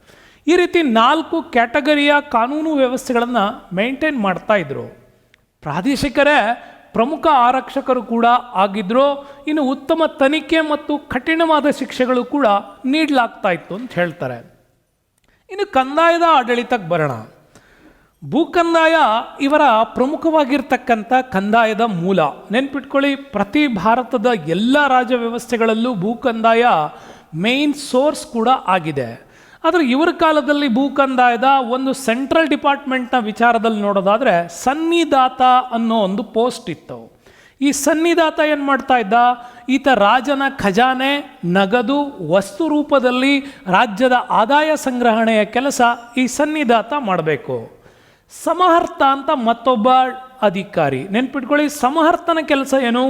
ಈ ರೀತಿ 4 ಕ್ಯಾಟಗರಿಯ ಕಾನೂನು ವ್ಯವಸ್ಥೆಗಳನ್ನು ಮೇಂಟೈನ್ ಮಾಡ್ತಾ ಇದ್ರು. ಪ್ರಾದೇಶಿಕರೇ ಪ್ರಮುಖ ಆರಕ್ಷಕರು ಕೂಡ ಆಗಿದ್ರು. ಇನ್ನು ಉತ್ತಮ ತನಿಖೆ ಮತ್ತು ಕಠಿಣವಾದ ಶಿಕ್ಷೆಗಳು ಕೂಡ ನೀಡಲಾಗ್ತಾ ಇತ್ತು ಅಂತ ಹೇಳ್ತಾರೆ. ಇನ್ನು ಕಂದಾಯದ ಆಡಳಿತಕ್ಕೆ ಬರೋಣ. ಭೂಕಂದಾಯ ಇವರ ಪ್ರಮುಖವಾಗಿರ್ತಕ್ಕಂಥ ಕಂದಾಯದ ಮೂಲ. ನೆನ್ಪಿಟ್ಕೊಳ್ಳಿ, ಪ್ರತಿ ಭಾರತದ ಎಲ್ಲ ರಾಜ್ಯ ವ್ಯವಸ್ಥೆಗಳಲ್ಲೂ ಭೂಕಂದಾಯ ಮೇನ್ ಸೋರ್ಸ್ ಕೂಡ ಆಗಿದೆ. ಆದರೆ ಇವರ ಕಾಲದಲ್ಲಿ ಭೂಕಂದಾಯದ ಒಂದು ಸೆಂಟ್ರಲ್ ಡಿಪಾರ್ಟ್ಮೆಂಟ್ನ ವಿಚಾರದಲ್ಲಿ ನೋಡೋದಾದರೆ ಸನ್ನಿದಾತ ಅನ್ನೋ ಒಂದು ಪೋಸ್ಟ್ ಇತ್ತು. ಈ ಸನ್ನಿದಾತ ಏನು ಮಾಡ್ತಾ ಇದ್ದ, ಈತ ರಾಜನ ಖಜಾನೆ, ನಗದು, ವಸ್ತು ರೂಪದಲ್ಲಿ ರಾಜ್ಯದ ಆದಾಯ ಸಂಗ್ರಹಣೆಯ ಕೆಲಸ ಈ ಸನ್ನಿದಾತ ಮಾಡಬೇಕು. ಸಮಹರ್ತ ಅಂತ ಮತ್ತೊಬ್ಬ ಅಧಿಕಾರಿ. ನೆನ್ಪಿಟ್ಕೊಳ್ಳಿ, ಸಮಹರ್ತನ ಕೆಲಸ ಏನು,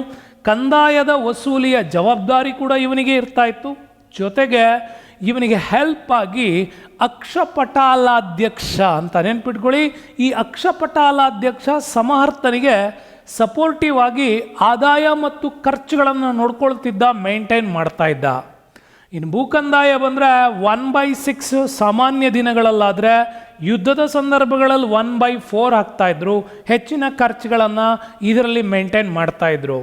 ಕಂದಾಯದ ವಸೂಲಿಯ ಜವಾಬ್ದಾರಿ ಕೂಡ ಇವನಿಗೆ ಇರ್ತಾ ಇತ್ತು. ಜೊತೆಗೆ ಇವನಿಗೆ ಹೆಲ್ಪ್ ಆಗಿ ಅಕ್ಷಪಟಾಲಾಧ್ಯಕ್ಷ ಅಂತ, ನೆನ್ಪಿಟ್ಕೊಳ್ಳಿ, ಈ ಅಕ್ಷಪಟಾಲಾಧ್ಯಕ್ಷ ಸಮಹರ್ತನಿಗೆ ಸಪೋರ್ಟಿವ್ ಆಗಿ ಆದಾಯ ಮತ್ತು ಖರ್ಚುಗಳನ್ನು ನೋಡ್ಕೊಳ್ತಿದ್ದ, ಮೇಂಟೈನ್ ಮಾಡ್ತಾ ಇದ್ದ. ಇನ್ನು ಭೂಕಂದಾಯ ಬಂದರೆ 1/6 ಸಾಮಾನ್ಯ ದಿನಗಳಲ್ಲಾದರೆ, ಯುದ್ಧದ ಸಂದರ್ಭಗಳಲ್ಲಿ 1/4 ಹಾಕ್ತಾಯಿದ್ರು. ಹೆಚ್ಚಿನ ಖರ್ಚುಗಳನ್ನು ಇದರಲ್ಲಿ ಮೇಂಟೈನ್ ಮಾಡ್ತಾಯಿದ್ರು.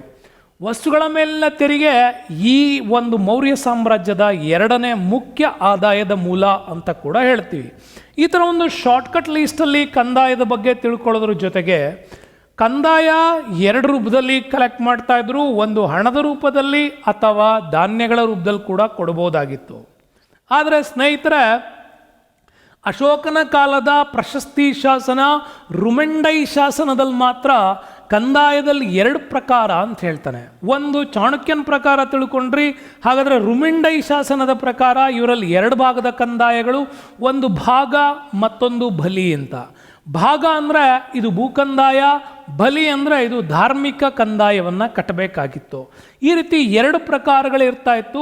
ವಸ್ತುಗಳ ಮೇಲಿನ ತೆರಿಗೆ ಈ ಒಂದು ಮೌರ್ಯ ಸಾಮ್ರಾಜ್ಯದ ಎರಡನೇ ಮುಖ್ಯ ಆದಾಯದ ಮೂಲ ಅಂತ ಕೂಡ ಹೇಳ್ತೀವಿ. ಈ ಥರ ಒಂದು ಶಾರ್ಟ್ಕಟ್ ಲೀಸ್ಟಲ್ಲಿ ಕಂದಾಯದ ಬಗ್ಗೆ ತಿಳ್ಕೊಳ್ಳೋದ್ರ ಜೊತೆಗೆ ಕಂದಾಯ ಎರಡು ರೂಪದಲ್ಲಿ ಕಲೆಕ್ಟ್ ಮಾಡ್ತಾಯಿದ್ರು. ಒಂದು ಹಣದ ರೂಪದಲ್ಲಿ ಅಥವಾ ಧಾನ್ಯಗಳ ರೂಪದಲ್ಲಿ ಕೂಡ ಕೊಡ್ಬೋದಾಗಿತ್ತು. ಆದರೆ ಸ್ನೇಹಿತರೆ, ಅಶೋಕನ ಕಾಲದ ಪ್ರಶಸ್ತಿ ಶಾಸನ ರುಮೆಂಡೈ ಶಾಸನದಲ್ಲಿ ಮಾತ್ರ ಕಂದಾಯದಲ್ಲಿ ಎರಡು ಪ್ರಕಾರ ಅಂತ ಹೇಳ್ತಾನೆ. ಒಂದು ಚಾಣಕ್ಯನ ಪ್ರಕಾರ ತಿಳ್ಕೊಂಡ್ರಿ, ಹಾಗಾದರೆ ರುಮೆಂಡೈ ಶಾಸನದ ಪ್ರಕಾರ ಇವರಲ್ಲಿ ಎರಡು ಭಾಗದ ಕಂದಾಯಗಳು, ಒಂದು ಭಾಗ ಮತ್ತೊಂದು ಬಲಿ ಅಂತ. ಭಾಗ ಅಂದರೆ ಇದು ಭೂಕಂದಾಯ, ಬಲಿ ಅಂದರೆ ಇದು ಧಾರ್ಮಿಕ ಕಂದಾಯವನ್ನು ಕಟ್ಟಬೇಕಾಗಿತ್ತು. ಈ ರೀತಿ ಎರಡು ಪ್ರಕಾರಗಳಿರ್ತಾ ಇತ್ತು.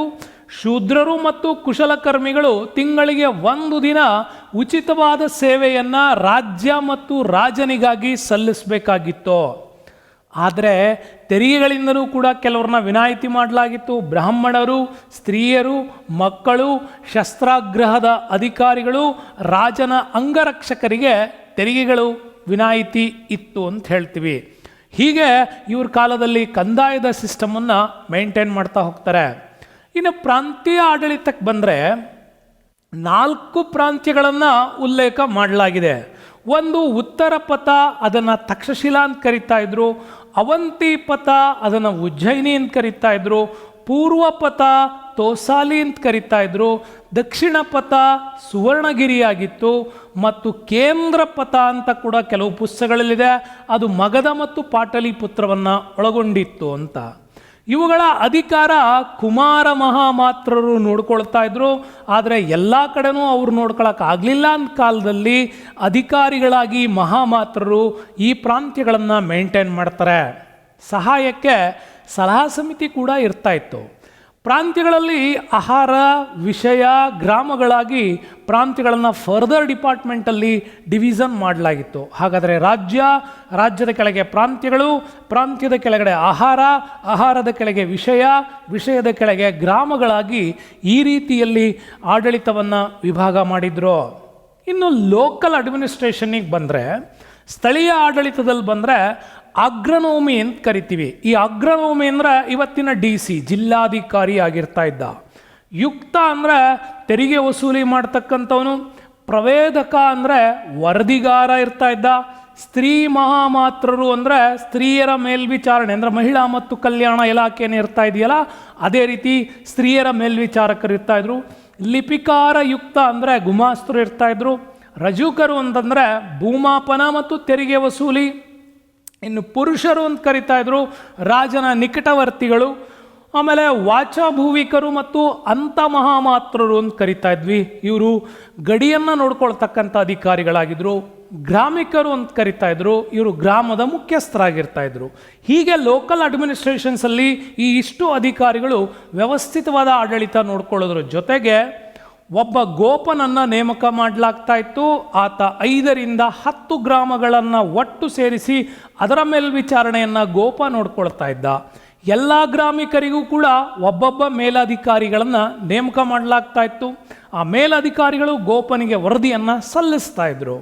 ಶೂದ್ರರು ಮತ್ತು ಕುಶಲಕರ್ಮಿಗಳು ತಿಂಗಳಿಗೆ ಒಂದು ದಿನ ಉಚಿತವಾದ ಸೇವೆಯನ್ನು ರಾಜ್ಯ ಮತ್ತು ರಾಜನಿಗಾಗಿ ಸಲ್ಲಿಸಬೇಕಾಗಿತ್ತು. ಆದರೆ ತೆರಿಗೆಗಳಿಂದಲೂ ಕೂಡ ಕೆಲವ್ರನ್ನ ವಿನಾಯಿತಿ ಮಾಡಲಾಗಿತ್ತು. ಬ್ರಾಹ್ಮಣರು, ಸ್ತ್ರೀಯರು, ಮಕ್ಕಳು, ಶಸ್ತ್ರಾಗ್ರಹದ ಅಧಿಕಾರಿಗಳು, ರಾಜನ ಅಂಗರಕ್ಷಕರಿಗೆ ತೆರಿಗೆಗಳು ವಿನಾಯಿತಿ ಇತ್ತು ಅಂತ ಹೇಳ್ತೀವಿ. ಹೀಗೆ ಇವ್ರ ಕಾಲದಲ್ಲಿ ಕಂದಾಯದ ಸಿಸ್ಟಮನ್ನು ಮೇಂಟೈನ್ ಮಾಡ್ತಾ ಹೋಗ್ತಾರೆ. ಇನ್ನು ಪ್ರಾಂತೀಯ ಆಡಳಿತಕ್ಕೆ ಬಂದರೆ 4 ಪ್ರಾಂತ್ಯಗಳನ್ನು ಉಲ್ಲೇಖ ಮಾಡಲಾಗಿದೆ. ಒಂದು ಉತ್ತರ ಪಥ, ಅದನ್ನು ತಕ್ಷಶಿಲಾ ಅಂತ ಕರಿತಾ ಇದ್ರು. ಅವಂತಿ ಪಥ, ಅದನ್ನು ಉಜ್ಜಯಿನಿ ಅಂತ ಕರಿತಾ ಇದ್ರು. ಪೂರ್ವ ಪಥ ತೋಸಾಲಿ ಅಂತ ಕರಿತಾ ಇದ್ರು. ದಕ್ಷಿಣ ಪಥ ಸುವರ್ಣಗಿರಿಯಾಗಿತ್ತು. ಮತ್ತು ಕೇಂದ್ರ ಪಥ ಅಂತ ಕೂಡ ಕೆಲವು ಪುಸ್ತಕಗಳಲ್ಲಿದೆ, ಅದು ಮಗಧ ಮತ್ತು ಪಾಟಲಿಪುತ್ರವನ್ನು ಒಳಗೊಂಡಿತ್ತು ಅಂತ. ಇವುಗಳ ಅಧಿಕಾರ ಕುಮಾರ ಮಹಾಮಾತ್ರರು ನೋಡ್ಕೊಳ್ತಾ ಇದ್ರು. ಆದರೆ ಎಲ್ಲ ಕಡೆನೂ ಅವ್ರು ನೋಡ್ಕೊಳಕ್ಕಾಗಲಿಲ್ಲ ಅಂತ ಕಾಲದಲ್ಲಿ ಅಧಿಕಾರಿಗಳಾಗಿ ಮಹಾಮಾತ್ರರು ಈ ಪ್ರಾಂತ್ಯಗಳನ್ನು ಮೇಂಟೈನ್ ಮಾಡ್ತಾರೆ. ಸಹಾಯಕ್ಕೆ ಸಲಹಾ ಸಮಿತಿ ಕೂಡ ಇರ್ತಾ ಇತ್ತು. ಪ್ರಾಂತ್ಯಗಳಲ್ಲಿ ಆಹಾರ, ವಿಷಯ, ಗ್ರಾಮಗಳಾಗಿ ಪ್ರಾಂತ್ಯಗಳನ್ನು ಫರ್ದರ್ ಡಿಪಾರ್ಟ್ಮೆಂಟಲ್ಲಿ ಡಿವಿಷನ್ ಮಾಡಲಾಗಿತ್ತು. ಹಾಗಾದರೆ ರಾಜ್ಯದ ಕೆಳಗೆ ಪ್ರಾಂತ್ಯಗಳು, ಪ್ರಾಂತ್ಯದ ಕೆಳಗಡೆ ಆಹಾರ, ಆಹಾರದ ಕೆಳಗೆ ವಿಷಯ, ವಿಷಯದ ಕೆಳಗೆ ಗ್ರಾಮಗಳಾಗಿ ಈ ರೀತಿಯಲ್ಲಿ ಆಡಳಿತವನ್ನು ವಿಭಾಗ ಮಾಡಿದ್ರು. ಇನ್ನು ಲೋಕಲ್ ಅಡ್ಮಿನಿಸ್ಟ್ರೇಷನ್ನಿಗೆ ಬಂದರೆ, ಸ್ಥಳೀಯ ಆಡಳಿತದಲ್ಲಿ ಬಂದರೆ ಅಗ್ರನೋಮಿ ಅಂತ ಕರಿತೀವಿ. ಈ ಅಗ್ರನೋಮಿ ಅಂದರೆ ಇವತ್ತಿನ DC ಜಿಲ್ಲಾಧಿಕಾರಿ ಆಗಿರ್ತಾ ಇದ್ದ. ಯುಕ್ತ ಅಂದರೆ ತೆರಿಗೆ ವಸೂಲಿ ಮಾಡ್ತಕ್ಕಂಥವನು. ಪ್ರವೇದಕ ಅಂದರೆ ವರದಿಗಾರ ಇರ್ತಾ ಇದ್ದ. ಸ್ತ್ರೀ ಮಹಾಮಾತ್ರರು ಅಂದರೆ ಸ್ತ್ರೀಯರ ಮೇಲ್ವಿಚಾರಣೆ, ಅಂದರೆ ಮಹಿಳಾ ಮತ್ತು ಕಲ್ಯಾಣ ಇಲಾಖೆನೇ ಇರ್ತಾ ಇದೆಯಲ್ಲ, ಅದೇ ರೀತಿ ಸ್ತ್ರೀಯರ ಮೇಲ್ವಿಚಾರಕರು ಇರ್ತಾ ಇದ್ರು. ಲಿಪಿಕಾರ ಯುಕ್ತ ಅಂದರೆ ಗುಮಾಸ್ತರು ಇರ್ತಾ ಇದ್ರು. ರಜುಕರು ಅಂತಂದರೆ ಭೂಮಾಪನ ಮತ್ತು ತೆರಿಗೆ ವಸೂಲಿ. ಇನ್ನು ಪುರುಷರು ಅಂತ ಕರಿತಾ ಇದ್ರು ರಾಜನ ನಿಕಟವರ್ತಿಗಳು. ಆಮೇಲೆ ವಾಚಾಭೂವಿಕರು ಮತ್ತು ಅಂತ ಮಹಾಮಾತ್ರರು ಅಂತ ಕರಿತಾ ಇದ್ವಿ, ಇವರು ಗಡಿಯನ್ನು ನೋಡ್ಕೊಳ್ತಕ್ಕಂಥ ಅಧಿಕಾರಿಗಳಾಗಿದ್ದರು. ಗ್ರಾಮಿಕರು ಅಂತ ಕರಿತಾ ಇದ್ರು, ಇವರು ಗ್ರಾಮದ ಮುಖ್ಯಸ್ಥರಾಗಿರ್ತಾ ಇದ್ರು. ಹೀಗೆ ಲೋಕಲ್ ಅಡ್ಮಿನಿಸ್ಟ್ರೇಷನ್ಸಲ್ಲಿ ಈ ಇಷ್ಟು ಅಧಿಕಾರಿಗಳು ವ್ಯವಸ್ಥಿತವಾದ ಆಡಳಿತ ನೋಡ್ಕೊಳ್ಳೋದ್ರ ಜೊತೆಗೆ ಒಬ್ಬ ಗೋಪನನ್ನು ನೇಮಕ ಮಾಡಲಾಗ್ತಾ ಇತ್ತು. ಆತ 5 ರಿಂದ 10 ಗ್ರಾಮಗಳನ್ನು ಒಟ್ಟು ಸೇರಿಸಿ ಅದರ ಮೇಲ್ವಿಚಾರಣೆಯನ್ನು ಗೋಪ ನೋಡ್ಕೊಳ್ತಾ ಇದ್ದ. ಎಲ್ಲ ಗ್ರಾಮಿಕರಿಗೂ ಕೂಡ ಒಬ್ಬೊಬ್ಬ ಮೇಲಧಿಕಾರಿಗಳನ್ನು ನೇಮಕ ಮಾಡಲಾಗ್ತಾ ಇತ್ತು. ಆ ಮೇಲಧಿಕಾರಿಗಳು ಗೋಪನಿಗೆ ವರದಿಯನ್ನು ಸಲ್ಲಿಸ್ತಾ ಇದ್ರು.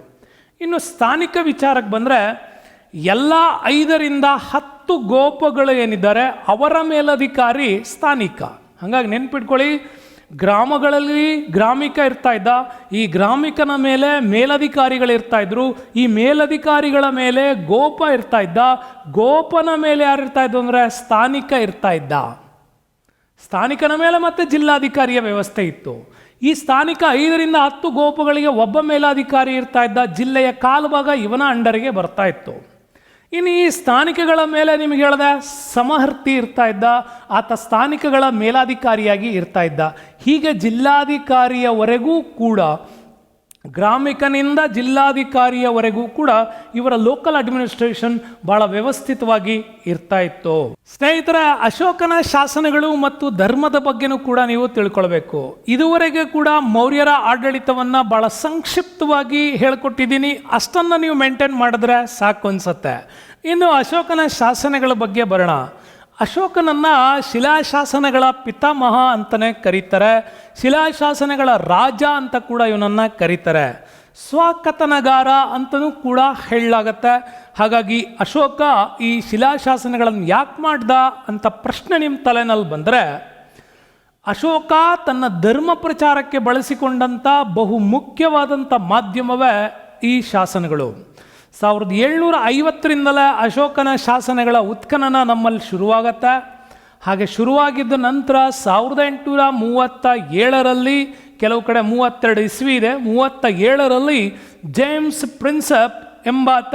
ಇನ್ನು ಸ್ಥಾನಿಕ ವಿಚಾರಕ್ಕೆ ಬಂದರೆ, ಎಲ್ಲ 5 ರಿಂದ 10 ಗೋಪಗಳು ಏನಿದ್ದಾರೆ ಅವರ ಮೇಲಧಿಕಾರಿ ಸ್ಥಾನಿಕ. ಹಾಗಾಗಿ ನೆನ್ಪಿಟ್ಕೊಳ್ಳಿ, ಗ್ರಾಮಗಳಲ್ಲಿ ಗ್ರಾಮಿಕ ಇರ್ತಾ ಇದ್ದ. ಈ ಗ್ರಾಮಿಕನ ಮೇಲೆ ಮೇಲಧಿಕಾರಿಗಳಿರ್ತಾ ಇದ್ರು. ಈ ಮೇಲಧಿಕಾರಿಗಳ ಮೇಲೆ ಗೋಪ ಇರ್ತಾ ಇದ್ದ. ಗೋಪನ ಮೇಲೆ ಯಾರು ಇರ್ತಾ ಇದ್ದು ಅಂದರೆ ಸ್ಥಾನಿಕ ಇರ್ತಾ ಇದ್ದ. ಸ್ಥಾನಿಕನ ಮೇಲೆ ಮತ್ತೆ ಜಿಲ್ಲಾಧಿಕಾರಿಯ ವ್ಯವಸ್ಥೆ ಇತ್ತು. ಈ ಸ್ಥಾನಿಕ 5 ರಿಂದ 10 ಗೋಪಗಳಿಗೆ ಒಬ್ಬ ಮೇಲಾಧಿಕಾರಿ ಇರ್ತಾ ಇದ್ದ. ಜಿಲ್ಲೆಯ ಕಾಲುಭಾಗ ಇವನ ಅಂಡರಿಗೆ ಬರ್ತಾ ಇತ್ತು. ಇನ್ನು ಈ ಸ್ಥಾನಿಕಗಳ ಮೇಲೆ ನಿಮಗೆ ಹೇಳಿದೆ ಸಮಹರ್ತಿ ಇರ್ತಾ ಇದ್ದ. ಆತ ಸ್ಥಾನಿಕಗಳ ಮೇಲಾಧಿಕಾರಿಯಾಗಿ ಇರ್ತಾ ಇದ್ದ. ಹೀಗೆ ಜಿಲ್ಲಾಧಿಕಾರಿಯವರೆಗೂ ಕೂಡ, ಗ್ರಾಮಿಕನಿಂದ ಜಿಲ್ಲಾಧಿಕಾರಿಯವರೆಗೂ ಕೂಡ ಇವರ ಲೋಕಲ್ ಅಡ್ಮಿನಿಸ್ಟ್ರೇಷನ್ ಬಹಳ ವ್ಯವಸ್ಥಿತವಾಗಿ ಇರ್ತಾ ಇತ್ತು. ಸ್ನೇಹಿತರ, ಅಶೋಕನ ಶಾಸನಗಳು ಮತ್ತು ಧರ್ಮದ ಬಗ್ಗೆನೂ ಕೂಡ ನೀವು ತಿಳ್ಕೊಳ್ಬೇಕು. ಇದುವರೆಗೆ ಕೂಡ ಮೌರ್ಯರ ಆಡಳಿತವನ್ನು ಬಹಳ ಸಂಕ್ಷಿಪ್ತವಾಗಿ ಹೇಳ್ಕೊಟ್ಟಿದ್ದೀನಿ. ಅಷ್ಟನ್ನು ನೀವು ಮೇಂಟೈನ್ ಮಾಡಿದ್ರೆ ಸಾಕು ಅನ್ಸುತ್ತೆ. ಇನ್ನು ಅಶೋಕನ ಶಾಸನಗಳ ಬಗ್ಗೆ ಬರೋಣ. ಅಶೋಕನನ್ನು ಶಿಲಾಶಾಸನಗಳ ಪಿತಾಮಹ ಅಂತಲೇ ಕರೀತಾರೆ. ಶಿಲಾಶಾಸನಗಳ ರಾಜ ಅಂತ ಕೂಡ ಇವನನ್ನು ಕರೀತಾರೆ. ಸ್ವಕಥನಗಾರ ಅಂತಲೂ ಕೂಡ ಹೇಳಲಾಗತ್ತೆ. ಹಾಗಾಗಿ ಅಶೋಕ ಈ ಶಿಲಾಶಾಸನಗಳನ್ನು ಯಾಕೆ ಮಾಡ್ದ ಅಂತ ಪ್ರಶ್ನೆ ನಿಮ್ಮ ತಲೆನಲ್ಲಿ ಬಂದರೆ, ಅಶೋಕ ತನ್ನ ಧರ್ಮ ಪ್ರಚಾರಕ್ಕೆ ಬಳಸಿಕೊಂಡಂಥ ಬಹು ಮುಖ್ಯವಾದಂಥ ಮಾಧ್ಯಮವೇ ಈ ಶಾಸನಗಳು. 1750ರಿಂದಲೇ ಅಶೋಕನ ಶಾಸನಗಳ ಉತ್ಖನನ ನಮ್ಮಲ್ಲಿ ಶುರುವಾಗತ್ತೆ. ಹಾಗೆ ಶುರುವಾಗಿದ್ದ ನಂತರ 1837ರಲ್ಲಿ, ಕೆಲವು ಕಡೆ 32 ಇಸ್ವಿ ಇದೆ, 37ರಲ್ಲಿ ಜೇಮ್ಸ್ ಪ್ರಿನ್ಸೆಪ್ ಎಂಬಾತ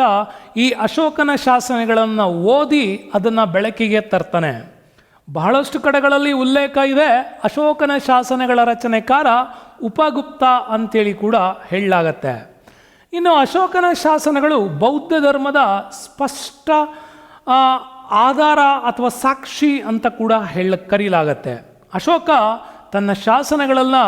ಈ ಅಶೋಕನ ಶಾಸನಗಳನ್ನು ಓದಿ ಅದನ್ನು ಬೆಳಕಿಗೆ ತರ್ತಾನೆ. ಬಹಳಷ್ಟು ಕಡೆಗಳಲ್ಲಿ ಉಲ್ಲೇಖ ಇದೆ, ಅಶೋಕನ ಶಾಸನಗಳ ರಚನೆಕಾರ ಉಪಗುಪ್ತ ಅಂತೇಳಿ ಕೂಡ ಹೇಳಲಾಗತ್ತೆ. ಇನ್ನು ಅಶೋಕನ ಶಾಸನಗಳು ಬೌದ್ಧ ಧರ್ಮದ ಸ್ಪಷ್ಟ ಆಧಾರ ಅಥವಾ ಸಾಕ್ಷಿ ಅಂತ ಕೂಡ ಕರೀಲಾಗತ್ತೆ. ಅಶೋಕ ತನ್ನ ಶಾಸನಗಳನ್ನು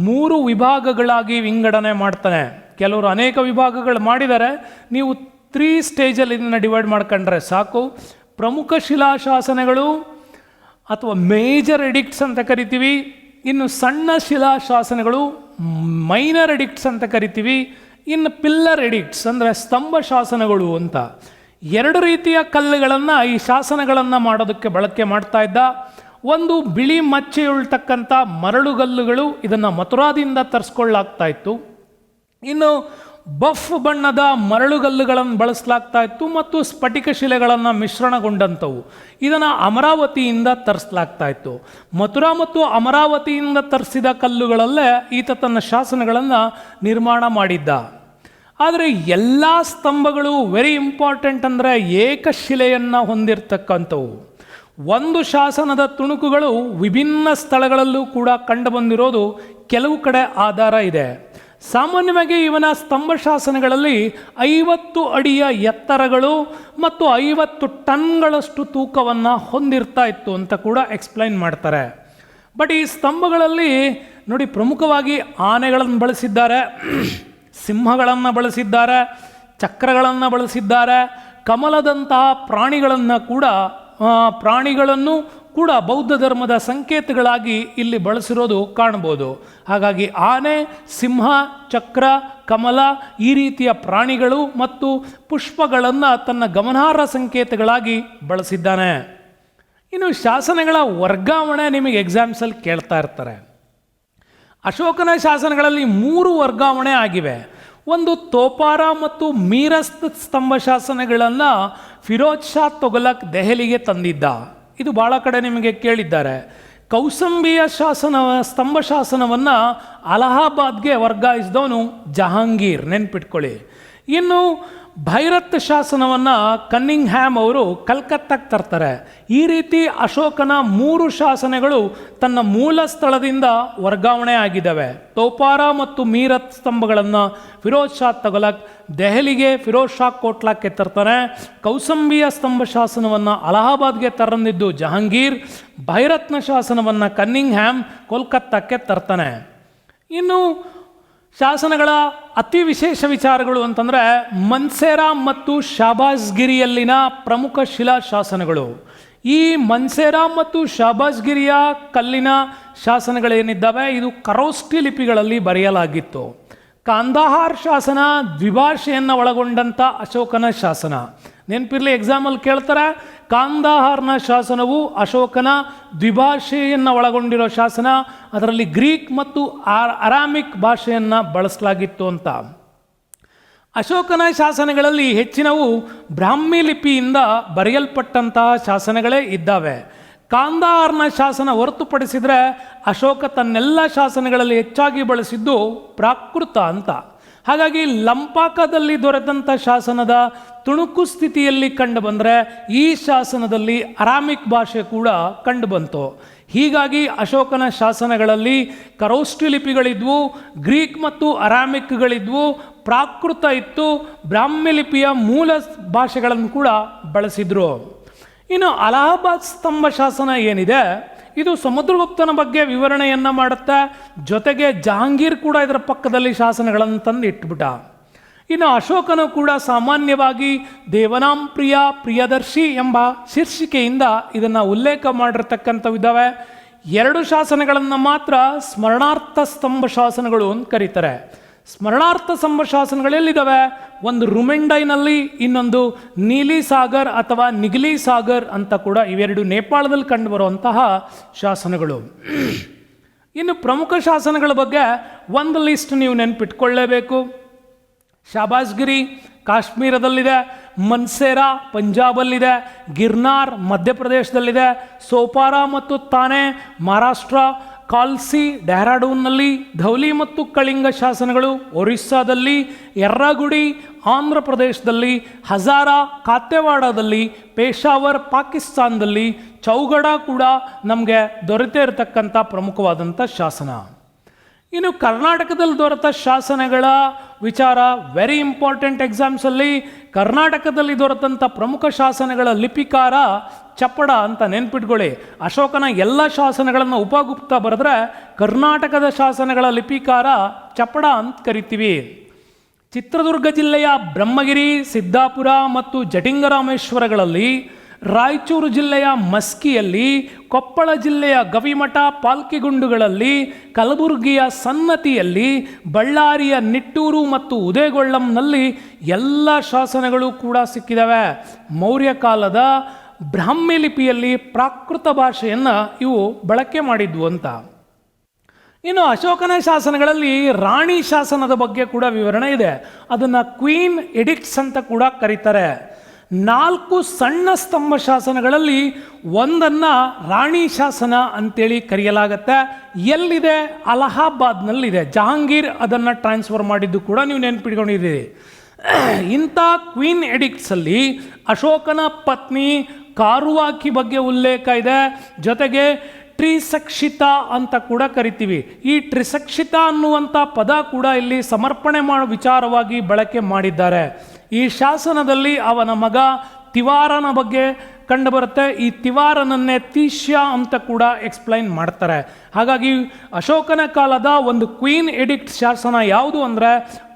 3 ವಿಭಾಗಗಳಾಗಿ ವಿಂಗಡಣೆ ಮಾಡ್ತಾನೆ. ಕೆಲವರು ಅನೇಕ ವಿಭಾಗಗಳು ಮಾಡಿದ್ದಾರೆ, ನೀವು 3 ಸ್ಟೇಜಲ್ಲಿ ಇದನ್ನು ಡಿವೈಡ್ ಮಾಡ್ಕೊಂಡ್ರೆ ಸಾಕು. ಪ್ರಮುಖ ಶಿಲಾಶಾಸನಗಳು ಅಥವಾ ಮೇಜರ್ ಎಡಿಕ್ಟ್ಸ್ ಅಂತ ಕರಿತೀವಿ. ಇನ್ನು ಸಣ್ಣ ಶಿಲಾಶಾಸನಗಳು ಮೈನರ್ ಎಡಿಕ್ಟ್ಸ್ ಅಂತ ಕರಿತೀವಿ. ಇನ್ನು ಪಿಲ್ಲರ್ ಎಡಿಕ್ಟ್ಸ್ ಅಂದರೆ ಸ್ತಂಭ ಶಾಸನಗಳು ಅಂತ 2 ರೀತಿಯ ಕಲ್ಲುಗಳನ್ನು ಈ ಶಾಸನಗಳನ್ನು ಮಾಡೋದಕ್ಕೆ ಬಳಕೆ ಮಾಡ್ತಾ ಇದ್ದ. ಒಂದು ಬಿಳಿ ಮಚ್ಚೆಯುಳ್ತಕ್ಕಂಥ ಮರಳುಗಲ್ಲುಗಳು, ಇದನ್ನು ಮಥುರಾದಿಂದ ತರಿಸ್ಕೊಳ್ಳಾಗ್ತಾ ಇತ್ತು. ಇನ್ನು ಬಫ್ ಬಣ್ಣದ ಮರಳುಗಲ್ಲುಗಳನ್ನು ಬಳಸಲಾಗ್ತಾ ಇತ್ತು ಮತ್ತು ಸ್ಫಟಿಕ ಶಿಲೆಗಳನ್ನು ಮಿಶ್ರಣಗೊಂಡಂಥವು, ಇದನ್ನು ಅಮರಾವತಿಯಿಂದ ತರಿಸಲಾಗ್ತಾ ಇತ್ತು. ಮಥುರಾ ಮತ್ತು ಅಮರಾವತಿಯಿಂದ ತರಿಸಿದ ಕಲ್ಲುಗಳಲ್ಲೇ ಈತ ತನ್ನ ಶಾಸನಗಳನ್ನು ನಿರ್ಮಾಣ ಮಾಡಿದ್ದ. ಆದರೆ ಎಲ್ಲ ಸ್ತಂಭಗಳು ವೆರಿ ಇಂಪಾರ್ಟೆಂಟ್ ಅಂದರೆ ಏಕಶಿಲೆಯನ್ನು ಹೊಂದಿರತಕ್ಕಂಥವು. ಒಂದು ಶಾಸನದ ತುಣುಕುಗಳು ವಿಭಿನ್ನ ಸ್ಥಳಗಳಲ್ಲೂ ಕೂಡ ಕಂಡುಬಂದಿರೋದು ಕೆಲವು ಕಡೆ ಆಧಾರ ಇದೆ. ಸಾಮಾನ್ಯವಾಗಿ ಇವನ ಸ್ತಂಭ ಶಾಸನಗಳಲ್ಲಿ 50 ಅಡಿಯ ಎತ್ತರಗಳು ಮತ್ತು 50 ಟನ್ಗಳಷ್ಟು ತೂಕವನ್ನು ಹೊಂದಿರ್ತಾ ಇತ್ತು ಅಂತ ಕೂಡ ಎಕ್ಸ್ಪ್ಲೈನ್ ಮಾಡ್ತಾರೆ. ಬಟ್ ಈ ಸ್ತಂಭಗಳಲ್ಲಿ ನೋಡಿ, ಪ್ರಮುಖವಾಗಿ ಆನೆಗಳನ್ನು ಬಳಸಿದ್ದಾರೆ, ಸಿಂಹಗಳನ್ನು ಬಳಸಿದ್ದಾರೆ, ಚಕ್ರಗಳನ್ನು ಬಳಸಿದ್ದಾರೆ, ಕಮಲದಂತಹ ಪ್ರಾಣಿಗಳನ್ನು ಕೂಡ ಬೌದ್ಧ ಧರ್ಮದ ಸಂಕೇತಗಳಾಗಿ ಇಲ್ಲಿ ಬಳಸಿರೋದು ಕಾಣ್ಬೋದು. ಹಾಗಾಗಿ ಆನೆ, ಸಿಂಹ, ಚಕ್ರ, ಕಮಲ ಈ ರೀತಿಯ ಪ್ರಾಣಿಗಳು ಮತ್ತು ಪುಷ್ಪಗಳನ್ನು ತನ್ನ ಗಮನಾರ್ಹ ಸಂಕೇತಗಳಾಗಿ ಬಳಸಿದ್ದಾನೆ. ಇನ್ನು ಶಾಸನಗಳ ವರ್ಗಾವಣೆ ನಿಮಗೆ ಎಕ್ಸಾಮ್ಸಲ್ಲಿ ಕೇಳ್ತಾ ಇರ್ತಾರೆ. ಅಶೋಕನ ಶಾಸನಗಳಲ್ಲಿ 3 ವರ್ಗಾವಣೆ ಆಗಿವೆ. ಒಂದು ತೋಪಾರ ಮತ್ತು ಮೀರಸ್ತ್ ಸ್ತಂಭ ಶಾಸನಗಳನ್ನು ಫಿರೋಜ್ ಶಾ ತೊಗಲಕ್ ದೆಹಲಿಗೆ ತಂದಿದ್ದ. ಇದು ಭಾಳ ಕಡೆ ನಿಮಗೆ ಕೇಳಿದ್ದಾರೆ. ಕೌಸಂಬಿಯ ಸ್ತಂಭ ಶಾಸನವನ್ನು ಅಲಹಾಬಾದ್ಗೆ ವರ್ಗಾಯಿಸಿದವನು ಜಹಾಂಗೀರ್, ನೆನ್ಪಿಟ್ಕೊಳ್ಳಿ. ಇನ್ನು ಭೈರತ್ ಶಾಸನವನ್ನು ಕನ್ನಿಂಗ್ ಹ್ಯಾಮ್ ಅವರು ಕಲ್ಕತ್ತಾಕ್ಕೆ ತರ್ತಾರೆ. ಈ ರೀತಿ ಅಶೋಕನ 3 ಶಾಸನಗಳು ತನ್ನ ಮೂಲ ಸ್ಥಳದಿಂದ ವರ್ಗಾವಣೆ ಆಗಿದ್ದಾವೆ. ತೋಪಾರ ಮತ್ತು ಮೀರತ್ ಸ್ತಂಭಗಳನ್ನು ಫಿರೋಜ್ ಶಾ ತೊಗಲಕ್ ದೆಹಲಿಗೆ ಫಿರೋಜ್ ಶಾ ಕೋಟ್ಲಾಕ್ಕೆ ತರ್ತಾನೆ. ಕೌಸಂಬಿಯ ಸ್ತಂಭ ಶಾಸನವನ್ನು ಅಲಹಾಬಾದ್ಗೆ ತರಂದಿದ್ದು ಜಹಾಂಗೀರ್. ಭೈರತ್ನ ಶಾಸನವನ್ನು ಕನ್ನಿಂಗ್ ಹ್ಯಾಮ್ ಕೋಲ್ಕತ್ತಾಕ್ಕೆ ತರ್ತಾನೆ. ಇನ್ನು ಶಾಸನಗಳ ಅತಿ ವಿಶೇಷ ವಿಚಾರಗಳು ಅಂತಂದರೆ ಮನ್ಸೇರಾ ಮತ್ತು ಶಾಬಾಜ್ಗಿರಿಯಲ್ಲಿನ ಪ್ರಮುಖ ಶಿಲಾಶಾಸನಗಳು. ಈ ಮನ್ಸೇರಾ ಮತ್ತು ಶಾಬಾಜ್ಗಿರಿಯ ಕಲ್ಲಿನ ಶಾಸನಗಳೇನಿದ್ದಾವೆ ಇದು ಖರೋಷ್ಠಿ ಲಿಪಿಗಳಲ್ಲಿ ಬರೆಯಲಾಗಿತ್ತು. ಕಾಂದಹಾರ್ ಶಾಸನ ದ್ವಿಭಾಷೆಯನ್ನು ಒಳಗೊಂಡಂಥ ಅಶೋಕನ ಶಾಸನ. ನೆನಪಿರಲಿ, ಎಕ್ಸಾಮಲ್ಲಿ ಕೇಳ್ತಾರೆ. ಕಾಂದಹಾರ್ನ ಶಾಸನವು ಅಶೋಕನ ದ್ವಿಭಾಷೆಯನ್ನು ಒಳಗೊಂಡಿರೋ ಶಾಸನ. ಅದರಲ್ಲಿ ಗ್ರೀಕ್ ಮತ್ತು ಅರಾಮಿಕ್ ಭಾಷೆಯನ್ನು ಬಳಸಲಾಗಿತ್ತು ಅಂತ. ಅಶೋಕನ ಶಾಸನಗಳಲ್ಲಿ ಹೆಚ್ಚಿನವು ಬ್ರಾಹ್ಮಿ ಲಿಪಿಯಿಂದ ಬರೆಯಲ್ಪಟ್ಟಂತಹ ಶಾಸನಗಳೇ ಇದ್ದಾವೆ. ಕಾಂದಹಾರ್ನ ಶಾಸನ ಹೊರತುಪಡಿಸಿದರೆ ಅಶೋಕ ತನ್ನೆಲ್ಲ ಶಾಸನಗಳಲ್ಲಿ ಹೆಚ್ಚಾಗಿ ಬಳಸಿದ್ದು ಪ್ರಾಕೃತ ಅಂತ. ಹಾಗಾಗಿ ಲಂಪಾಕದಲ್ಲಿ ದೊರೆತಂಥ ಶಾಸನದ ತುಣುಕು ಸ್ಥಿತಿಯಲ್ಲಿ ಕಂಡುಬಂದರೆ ಈ ಶಾಸನದಲ್ಲಿ ಅರಾಮಿಕ್ ಭಾಷೆ ಕೂಡ ಕಂಡುಬಂತು. ಹೀಗಾಗಿ ಅಶೋಕನ ಶಾಸನಗಳಲ್ಲಿ ಖರೋಷ್ಠಿ ಲಿಪಿಗಳಿದ್ವು, ಗ್ರೀಕ್ ಮತ್ತು ಅರಾಮಿಕ್ಗಳಿದ್ವು, ಪ್ರಾಕೃತ ಇತ್ತು, ಬ್ರಾಹ್ಮಿ ಲಿಪಿಯ ಮೂಲ ಭಾಷೆಗಳನ್ನು ಕೂಡ ಬಳಸಿದ್ರು. ಇನ್ನು ಅಲಹಾಬಾದ್ ಸ್ತಂಭ ಶಾಸನ ಏನಿದೆ ಇದು ಸಮುದ್ರಗುಪ್ತನ ಬಗ್ಗೆ ವಿವರಣೆಯನ್ನು ಮಾಡುತ್ತೆ. ಜೊತೆಗೆ ಜಹಾಂಗೀರ್ ಕೂಡ ಇದರ ಪಕ್ಕದಲ್ಲಿ ಶಾಸನಗಳನ್ನು ತಂದು ಇಟ್ಬಿಟ್ಟ. ಇನ್ನು ಅಶೋಕನು ಕೂಡ ಸಾಮಾನ್ಯವಾಗಿ ದೇವನಾಂಪ್ರಿಯ ಪ್ರಿಯದರ್ಶಿ ಎಂಬ ಶೀರ್ಷಿಕೆಯಿಂದ ಇದನ್ನು ಉಲ್ಲೇಖ ಮಾಡಿರ್ತಕ್ಕಂಥವಿದ್ದಾವೆ. 2 ಶಾಸನಗಳನ್ನು ಮಾತ್ರ ಸ್ಮರಣಾರ್ಥ ಸ್ತಂಭ ಶಾಸನಗಳು ಅಂತ ಕರೀತಾರೆ. ಸ್ಮರಣಾರ್ಥ ಶಾಸನಗಳೆಲ್ಲಿದ್ದಾವೆ? ಒಂದು ರುಮೆಂಡೈನಲ್ಲಿ, ಇನ್ನೊಂದು ನೀಲಿ ಸಾಗರ್ ಅಥವಾ ನಿಗ್ಲಿ ಸಾಗರ್ ಅಂತ ಕೂಡ ಇವೆರಡು ನೇಪಾಳದಲ್ಲಿ ಕಂಡುಬರುವಂತಹ ಶಾಸನಗಳು. ಇನ್ನು ಪ್ರಮುಖ ಶಾಸನಗಳ ಬಗ್ಗೆ ಒಂದು ಲಿಸ್ಟ್ ನೀವು ನೆನಪಿಟ್ಕೊಳ್ಳೇಬೇಕು. ಶಾಬಾಜ್ಗಿರಿ ಕಾಶ್ಮೀರದಲ್ಲಿದೆ, ಮನ್ಸೇರಾ ಪಂಜಾಬಲ್ಲಿದೆ, ಗಿರ್ನಾರ್ ಮಧ್ಯಪ್ರದೇಶದಲ್ಲಿದೆ, ಸೋಪಾರ ಮತ್ತು ತಾನೆ ಮಹಾರಾಷ್ಟ್ರ, ಕಾಲ್ಸಿ ಡೆಹ್ರಾಡೂನ್ನಲ್ಲಿ, ಧೌಲಿ ಮತ್ತು ಕಳಿಂಗ ಶಾಸನಗಳು ಒರಿಸ್ಸಾದಲ್ಲಿ, ಎರ್ರಗುಡಿ ಆಂಧ್ರ ಪ್ರದೇಶದಲ್ಲಿ, ಹಜಾರಾ ಕಾತೆವಾಡದಲ್ಲಿ, ಪೇಶಾವರ್ ಪಾಕಿಸ್ತಾನದಲ್ಲಿ, ಚೌಗಡ ಕೂಡ ನಮಗೆ ದೊರೆತೇ ಇರತಕ್ಕಂಥ ಪ್ರಮುಖವಾದಂಥ ಶಾಸನ. ಇನ್ನು ಕರ್ನಾಟಕದಲ್ಲಿ ದೊರೆತ ಶಾಸನಗಳ ವಿಚಾರ ವೆರಿ ಇಂಪಾರ್ಟೆಂಟ್. ಎಕ್ಸಾಮ್ಸಲ್ಲಿ ಕರ್ನಾಟಕದಲ್ಲಿ ದೊರೆತಂಥ ಪ್ರಮುಖ ಶಾಸನಗಳ ಲಿಪಿಕಾರ ಚಪ್ಪಡ ಅಂತ ನೆನ್ಪಿಟ್ಕೊಳ್ಳಿ. ಅಶೋಕನ ಎಲ್ಲ ಶಾಸನಗಳನ್ನು ಉಪಗುಪ್ತ ಬರೆದ್ರೆ ಕರ್ನಾಟಕದ ಶಾಸನಗಳ ಲಿಪಿಕಾರ ಚಪ್ಪಡ ಅಂತ ಕರಿತೀವಿ. ಚಿತ್ರದುರ್ಗ ಜಿಲ್ಲೆಯ ಬ್ರಹ್ಮಗಿರಿ, ಸಿದ್ದಾಪುರ ಮತ್ತು ಜಟಿಂಗರಾಮೇಶ್ವರಗಳಲ್ಲಿ, ರಾಯಚೂರು ಜಿಲ್ಲೆಯ ಮಸ್ಕಿಯಲ್ಲಿ, ಕೊಪ್ಪಳ ಜಿಲ್ಲೆಯ ಗವಿಮಠ ಪಾಲ್ಕಿಗುಂಡುಗಳಲ್ಲಿ, ಕಲಬುರಗಿಯ ಸನ್ನತಿಯಲ್ಲಿ, ಬಳ್ಳಾರಿಯ ನಿಟ್ಟೂರು ಮತ್ತು ಉದಯಗೊಳ್ಳಂನಲ್ಲಿ ಎಲ್ಲ ಶಾಸನಗಳು ಕೂಡ ಸಿಕ್ಕಿದ್ದಾವೆ. ಮೌರ್ಯ ಕಾಲದ ಬ್ರಾಹ್ಮಿ ಲಿಪಿಯಲ್ಲಿ ಪ್ರಾಕೃತ ಭಾಷೆಯನ್ನು ಇವು ಬಳಕೆ ಮಾಡಿದ್ವು ಅಂತ. ಇನ್ನು ಅಶೋಕನ ಶಾಸನಗಳಲ್ಲಿ ರಾಣಿ ಶಾಸನದ ಬಗ್ಗೆ ಕೂಡ ವಿವರಣೆ ಇದೆ. ಅದನ್ನು ಕ್ವೀನ್ ಎಡಿಕ್ಟ್ಸ್ ಅಂತ ಕೂಡ ಕರೀತಾರೆ. 4 ಸಣ್ಣ ಸ್ತಂಭ ಶಾಸನಗಳಲ್ಲಿ ಒಂದನ್ನು ರಾಣಿ ಶಾಸನ ಅಂತೇಳಿ ಕರೆಯಲಾಗತ್ತೆ. ಎಲ್ಲಿದೆ? ಅಲಹಾಬಾದ್ನಲ್ಲಿದೆ. ಜಹಾಂಗೀರ್ ಅದನ್ನು ಟ್ರಾನ್ಸ್ಫರ್ ಮಾಡಿದ್ದು ಕೂಡ ನೀವು ನೆನ್ಪಿಟ್ಕೊಂಡಿದ್ದೀರಿ. ಇಂಥ ಕ್ವೀನ್ ಎಡಿಕ್ಟ್ಸಲ್ಲಿ ಅಶೋಕನ ಪತ್ನಿ ಕಾರುವಾಕಿ ಬಗ್ಗೆ ಉಲ್ಲೇಖ ಇದೆ. ಜೊತೆಗೆ ತ್ರಿಸಕ್ಷಿತ ಅಂತ ಕೂಡ ಕರಿತೀವಿ. ಈ ತ್ರಿಸಕ್ಷಿತ ಅನ್ನುವಂಥ ಪದ ಕೂಡ ಇಲ್ಲಿ ಸಮರ್ಪಣೆ ಮಾಡೋ ವಿಚಾರವಾಗಿ ಬಳಕೆ ಮಾಡಿದ್ದಾರೆ. ಈ ಶಾಸನದಲ್ಲಿ ಅವನ ಮಗ ತಿವಾರನ ಬಗ್ಗೆ ಕಂಡುಬರುತ್ತೆ. ಈ ತಿವಾರನನ್ನೇ ತೀಶ್ಯ ಅಂತ ಕೂಡ ಎಕ್ಸ್ಪ್ಲೈನ್ ಮಾಡ್ತಾರೆ. ಹಾಗಾಗಿ ಅಶೋಕನ ಕಾಲದ ಒಂದು ಕ್ವೀನ್ ಎಡಿಕ್ಟ್ ಶಾಸನ ಯಾವುದು ಅಂದರೆ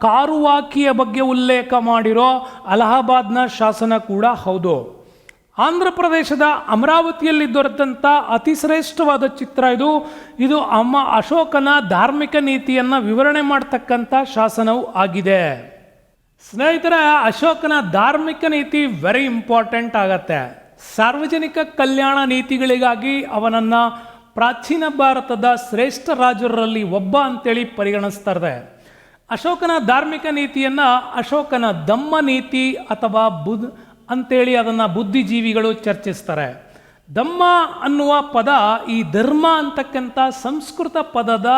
ಕಾರುವಾಕಿಯ ಬಗ್ಗೆ ಉಲ್ಲೇಖ ಮಾಡಿರೋ ಅಲಹಾಬಾದ್ನ ಶಾಸನ ಕೂಡ ಹೌದು. ಆಂಧ್ರ ಪ್ರದೇಶದ ಅಮರಾವತಿಯಲ್ಲಿ ದೊರೆತಂಥ ಅತಿ ಶ್ರೇಷ್ಠವಾದ ಚಿತ್ರ ಇದು ಅಶೋಕನ ಧಾರ್ಮಿಕ ನೀತಿಯನ್ನು ವಿವರಣೆ ಮಾಡ್ತಕ್ಕಂಥ ಶಾಸನವೂ ಆಗಿದೆ. ಸ್ನೇಹಿತರೆ, ಅಶೋಕನ ಧಾರ್ಮಿಕ ನೀತಿ ವೆರಿ ಇಂಪಾರ್ಟೆಂಟ್ ಆಗತ್ತೆ. ಸಾರ್ವಜನಿಕ ಕಲ್ಯಾಣ ನೀತಿಗಳಿಗಾಗಿ ಅವನನ್ನು ಪ್ರಾಚೀನ ಭಾರತದ ಶ್ರೇಷ್ಠ ರಾಜರಲ್ಲಿ ಒಬ್ಬ ಅಂತೇಳಿ ಪರಿಗಣಿಸ್ತಾರೆ. ಅಶೋಕನ ಧಾರ್ಮಿಕ ನೀತಿಯನ್ನು ಅಶೋಕನ ಧಮ್ಮ ನೀತಿ ಅಥವಾ ಅಂತೇಳಿ ಅದನ್ನು ಬುದ್ಧಿಜೀವಿಗಳು ಚರ್ಚಿಸ್ತಾರೆ. ಧಮ್ಮ ಅನ್ನುವ ಪದ ಈ ಧರ್ಮ ಅಂತಕ್ಕಂಥ ಸಂಸ್ಕೃತ ಪದದ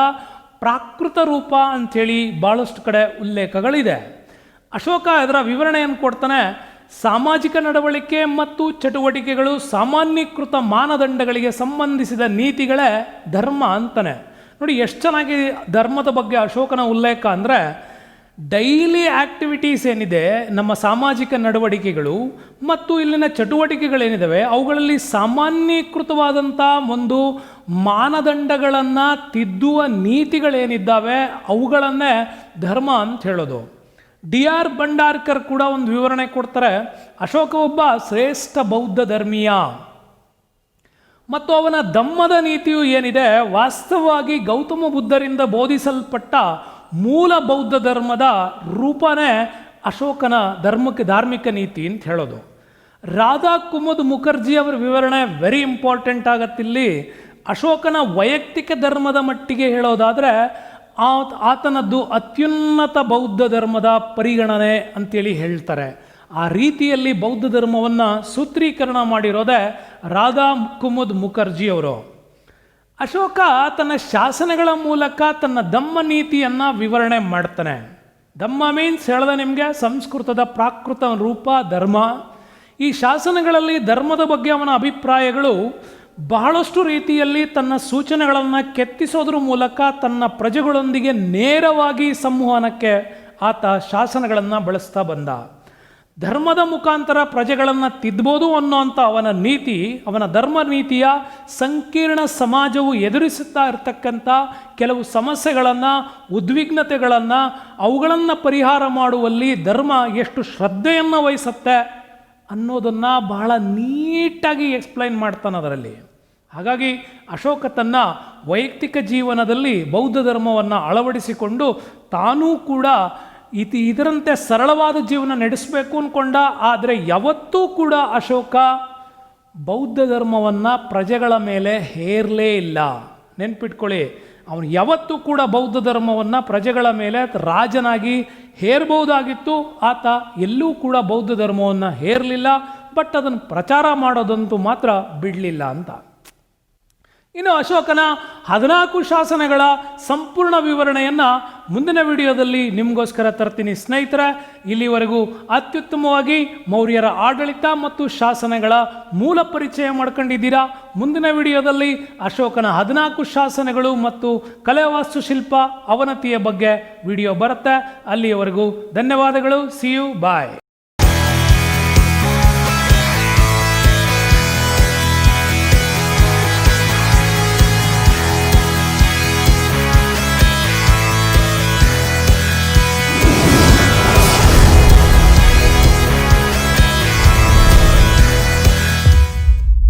ಪ್ರಾಕೃತ ರೂಪ ಅಂಥೇಳಿ ಭಾಳಷ್ಟು ಕಡೆ ಉಲ್ಲೇಖಗಳಿದೆ. ಅಶೋಕ ಇದರ ವಿವರಣೆಯನ್ನು ಕೊಡ್ತಾನೆ. ಸಾಮಾಜಿಕ ನಡವಳಿಕೆ ಮತ್ತು ಚಟುವಟಿಕೆಗಳು ಸಾಮಾನ್ಯೀಕೃತ ಮಾನದಂಡಗಳಿಗೆ ಸಂಬಂಧಿಸಿದ ನೀತಿಗಳೇ ಧರ್ಮ ಅಂತಾನೆ. ನೋಡಿ ಎಷ್ಟು ಚೆನ್ನಾಗಿ ಧರ್ಮದ ಬಗ್ಗೆ ಅಶೋಕನ ಉಲ್ಲೇಖ ಅಂದರೆ, ಡೈಲಿ ಆ್ಯಕ್ಟಿವಿಟೀಸ್ ಏನಿದೆ, ನಮ್ಮ ಸಾಮಾಜಿಕ ನಡವಳಿಕೆಗಳು ಮತ್ತು ಇಲ್ಲಿನ ಚಟುವಟಿಕೆಗಳೇನಿದ್ದಾವೆ ಅವುಗಳಲ್ಲಿ ಸಾಮಾನ್ಯೀಕೃತವಾದಂಥ ಒಂದು ಮಾನದಂಡಗಳನ್ನು ತಿದ್ದುವ ನೀತಿಗಳೇನಿದ್ದಾವೆ ಅವುಗಳನ್ನೇ ಧರ್ಮ ಅಂತ ಹೇಳೋದು. DR ಭಂಡಾರ್ಕರ್ ಕೂಡ ಒಂದು ವಿವರಣೆ ಕೊಡ್ತಾರೆ. ಅಶೋಕ ಒಬ್ಬ ಶ್ರೇಷ್ಠ ಬೌದ್ಧ ಧರ್ಮೀಯ ಮತ್ತು ಅವನ ಧಮ್ಮದ ನೀತಿಯು ಏನಿದೆ ವಾಸ್ತವವಾಗಿ ಗೌತಮ ಬುದ್ಧರಿಂದ ಬೋಧಿಸಲ್ಪಟ್ಟ ಮೂಲ ಬೌದ್ಧ ಧರ್ಮದ ರೂಪನೇ ಅಶೋಕನ ಧಾರ್ಮಿಕ ನೀತಿ ಅಂತ ಹೇಳೋದು. ರಾಧಾ ಕುಮುದ್ ಮುಖರ್ಜಿ ಅವರ ವಿವರಣೆ ವೆರಿ ಇಂಪಾರ್ಟೆಂಟ್ ಆಗತ್ತಿಲ್ಲಿ. ಅಶೋಕನ ವೈಯಕ್ತಿಕ ಧರ್ಮದ ಮಟ್ಟಿಗೆ ಹೇಳೋದಾದರೆ ಆತನದ್ದು ಅತ್ಯುನ್ನತ ಬೌದ್ಧ ಧರ್ಮದ ಪರಿಗಣನೆ ಅಂತೇಳಿ ಹೇಳ್ತಾರೆ. ಆ ರೀತಿಯಲ್ಲಿ ಬೌದ್ಧ ಧರ್ಮವನ್ನು ಸೂತ್ರೀಕರಣ ಮಾಡಿರೋದೇ ರಾಧಾ ಕುಮುದ್ ಮುಖರ್ಜಿ ಅವರು. ಅಶೋಕ ತನ್ನ ಶಾಸನಗಳ ಮೂಲಕ ತನ್ನ ಧಮ್ಮ ನೀತಿಯನ್ನು ವಿವರಣೆ ಮಾಡ್ತಾನೆ. ಧಮ್ಮ ಮೀನ್ಸ್ ಹೇಳಿದೆ ನಿಮಗೆ ಸಂಸ್ಕೃತದ ಪ್ರಾಕೃತ ರೂಪ ಧರ್ಮ. ಈ ಶಾಸನಗಳಲ್ಲಿ ಧರ್ಮದ ಬಗ್ಗೆ ಅವನ ಅಭಿಪ್ರಾಯಗಳು ಬಹಳಷ್ಟು ರೀತಿಯಲ್ಲಿ ತನ್ನ ಸೂಚನೆಗಳನ್ನು ಕೆತ್ತಿಸೋದ್ರ ಮೂಲಕ ತನ್ನ ಪ್ರಜೆಗಳೊಂದಿಗೆ ನೇರವಾಗಿ ಸಂವಹನಕ್ಕೆ ಆತ ಶಾಸನಗಳನ್ನು ಬಳಸ್ತಾ ಬಂದ. ಧರ್ಮದ ಮುಖಾಂತರ ಪ್ರಜೆಗಳನ್ನು ತಿದ್ದಬಹುದು ಅನ್ನೋಂಥ ಅವನ ನೀತಿ, ಅವನ ಧರ್ಮ ನೀತಿಯ ಸಂಕೀರ್ಣ ಸಮಾಜವು ಎದುರಿಸುತ್ತಾ ಇರತಕ್ಕಂಥ ಕೆಲವು ಸಮಸ್ಯೆಗಳನ್ನು, ಉದ್ವಿಗ್ನತೆಗಳನ್ನು, ಅವುಗಳನ್ನು ಪರಿಹಾರ ಮಾಡುವಲ್ಲಿ ಧರ್ಮ ಎಷ್ಟು ಶ್ರದ್ಧೆಯನ್ನು ವಹಿಸುತ್ತೆ ಅನ್ನೋದನ್ನು ಬಹಳ ನೀಟಾಗಿ ಎಕ್ಸ್ಪ್ಲೈನ್ ಮಾಡ್ತಾನೆ ಅದರಲ್ಲಿ. ಹಾಗಾಗಿ ಅಶೋಕ ತನ್ನ ವೈಯಕ್ತಿಕ ಜೀವನದಲ್ಲಿ ಬೌದ್ಧ ಧರ್ಮವನ್ನು ಅಳವಡಿಸಿಕೊಂಡು ತಾನೂ ಕೂಡ ಇದರಂತೆ ಸರಳವಾದ ಜೀವನ ನಡೆಸಬೇಕು ಅಂದ್ಕೊಂಡ. ಆದರೆ ಯಾವತ್ತೂ ಕೂಡ ಅಶೋಕ ಬೌದ್ಧ ಧರ್ಮವನ್ನು ಪ್ರಜೆಗಳ ಮೇಲೆ ಹೇರಲೇ ಇಲ್ಲ. ನೆನ್ಪಿಟ್ಕೊಳ್ಳಿ, ಅವನು ಯಾವತ್ತೂ ಕೂಡ ಬೌದ್ಧ ಧರ್ಮವನ್ನು ಪ್ರಜೆಗಳ ಮೇಲೆ ರಾಜನಾಗಿ ಹೇರಬಹುದಾಗಿತ್ತು. ಆತ ಎಲ್ಲೂ ಕೂಡ ಬೌದ್ಧ ಧರ್ಮವನ್ನು ಹೇರಲಿಲ್ಲ. ಬಟ್ ಅದನ್ನು ಪ್ರಚಾರ ಮಾಡೋದಂತೂ ಮಾತ್ರ ಬಿಡಲಿಲ್ಲ ಅಂತ. ಇನ್ನು ಅಶೋಕನ 14 ಶಾಸನಗಳ ಸಂಪೂರ್ಣ ವಿವರಣೆಯನ್ನು ಮುಂದಿನ ವಿಡಿಯೋದಲ್ಲಿ ನಿಮಗೋಸ್ಕರ ತರ್ತೀನಿ ಸ್ನೇಹಿತರೆ. ಇಲ್ಲಿವರೆಗೂ ಅತ್ಯುತ್ತಮವಾಗಿ ಮೌರ್ಯರ ಆಡಳಿತ ಮತ್ತು ಶಾಸನಗಳ ಮೂಲ ಪರಿಚಯ ಮಾಡ್ಕೊಂಡಿದ್ದೀರಾ. ಮುಂದಿನ ವಿಡಿಯೋದಲ್ಲಿ ಅಶೋಕನ 14 ಶಾಸನಗಳು ಮತ್ತು ಕಲೆ ವಾಸ್ತುಶಿಲ್ಪ ಅವನತಿಯ ಬಗ್ಗೆ ವಿಡಿಯೋ ಬರುತ್ತೆ. ಅಲ್ಲಿಯವರೆಗೂ ಧನ್ಯವಾದಗಳು. See you bye.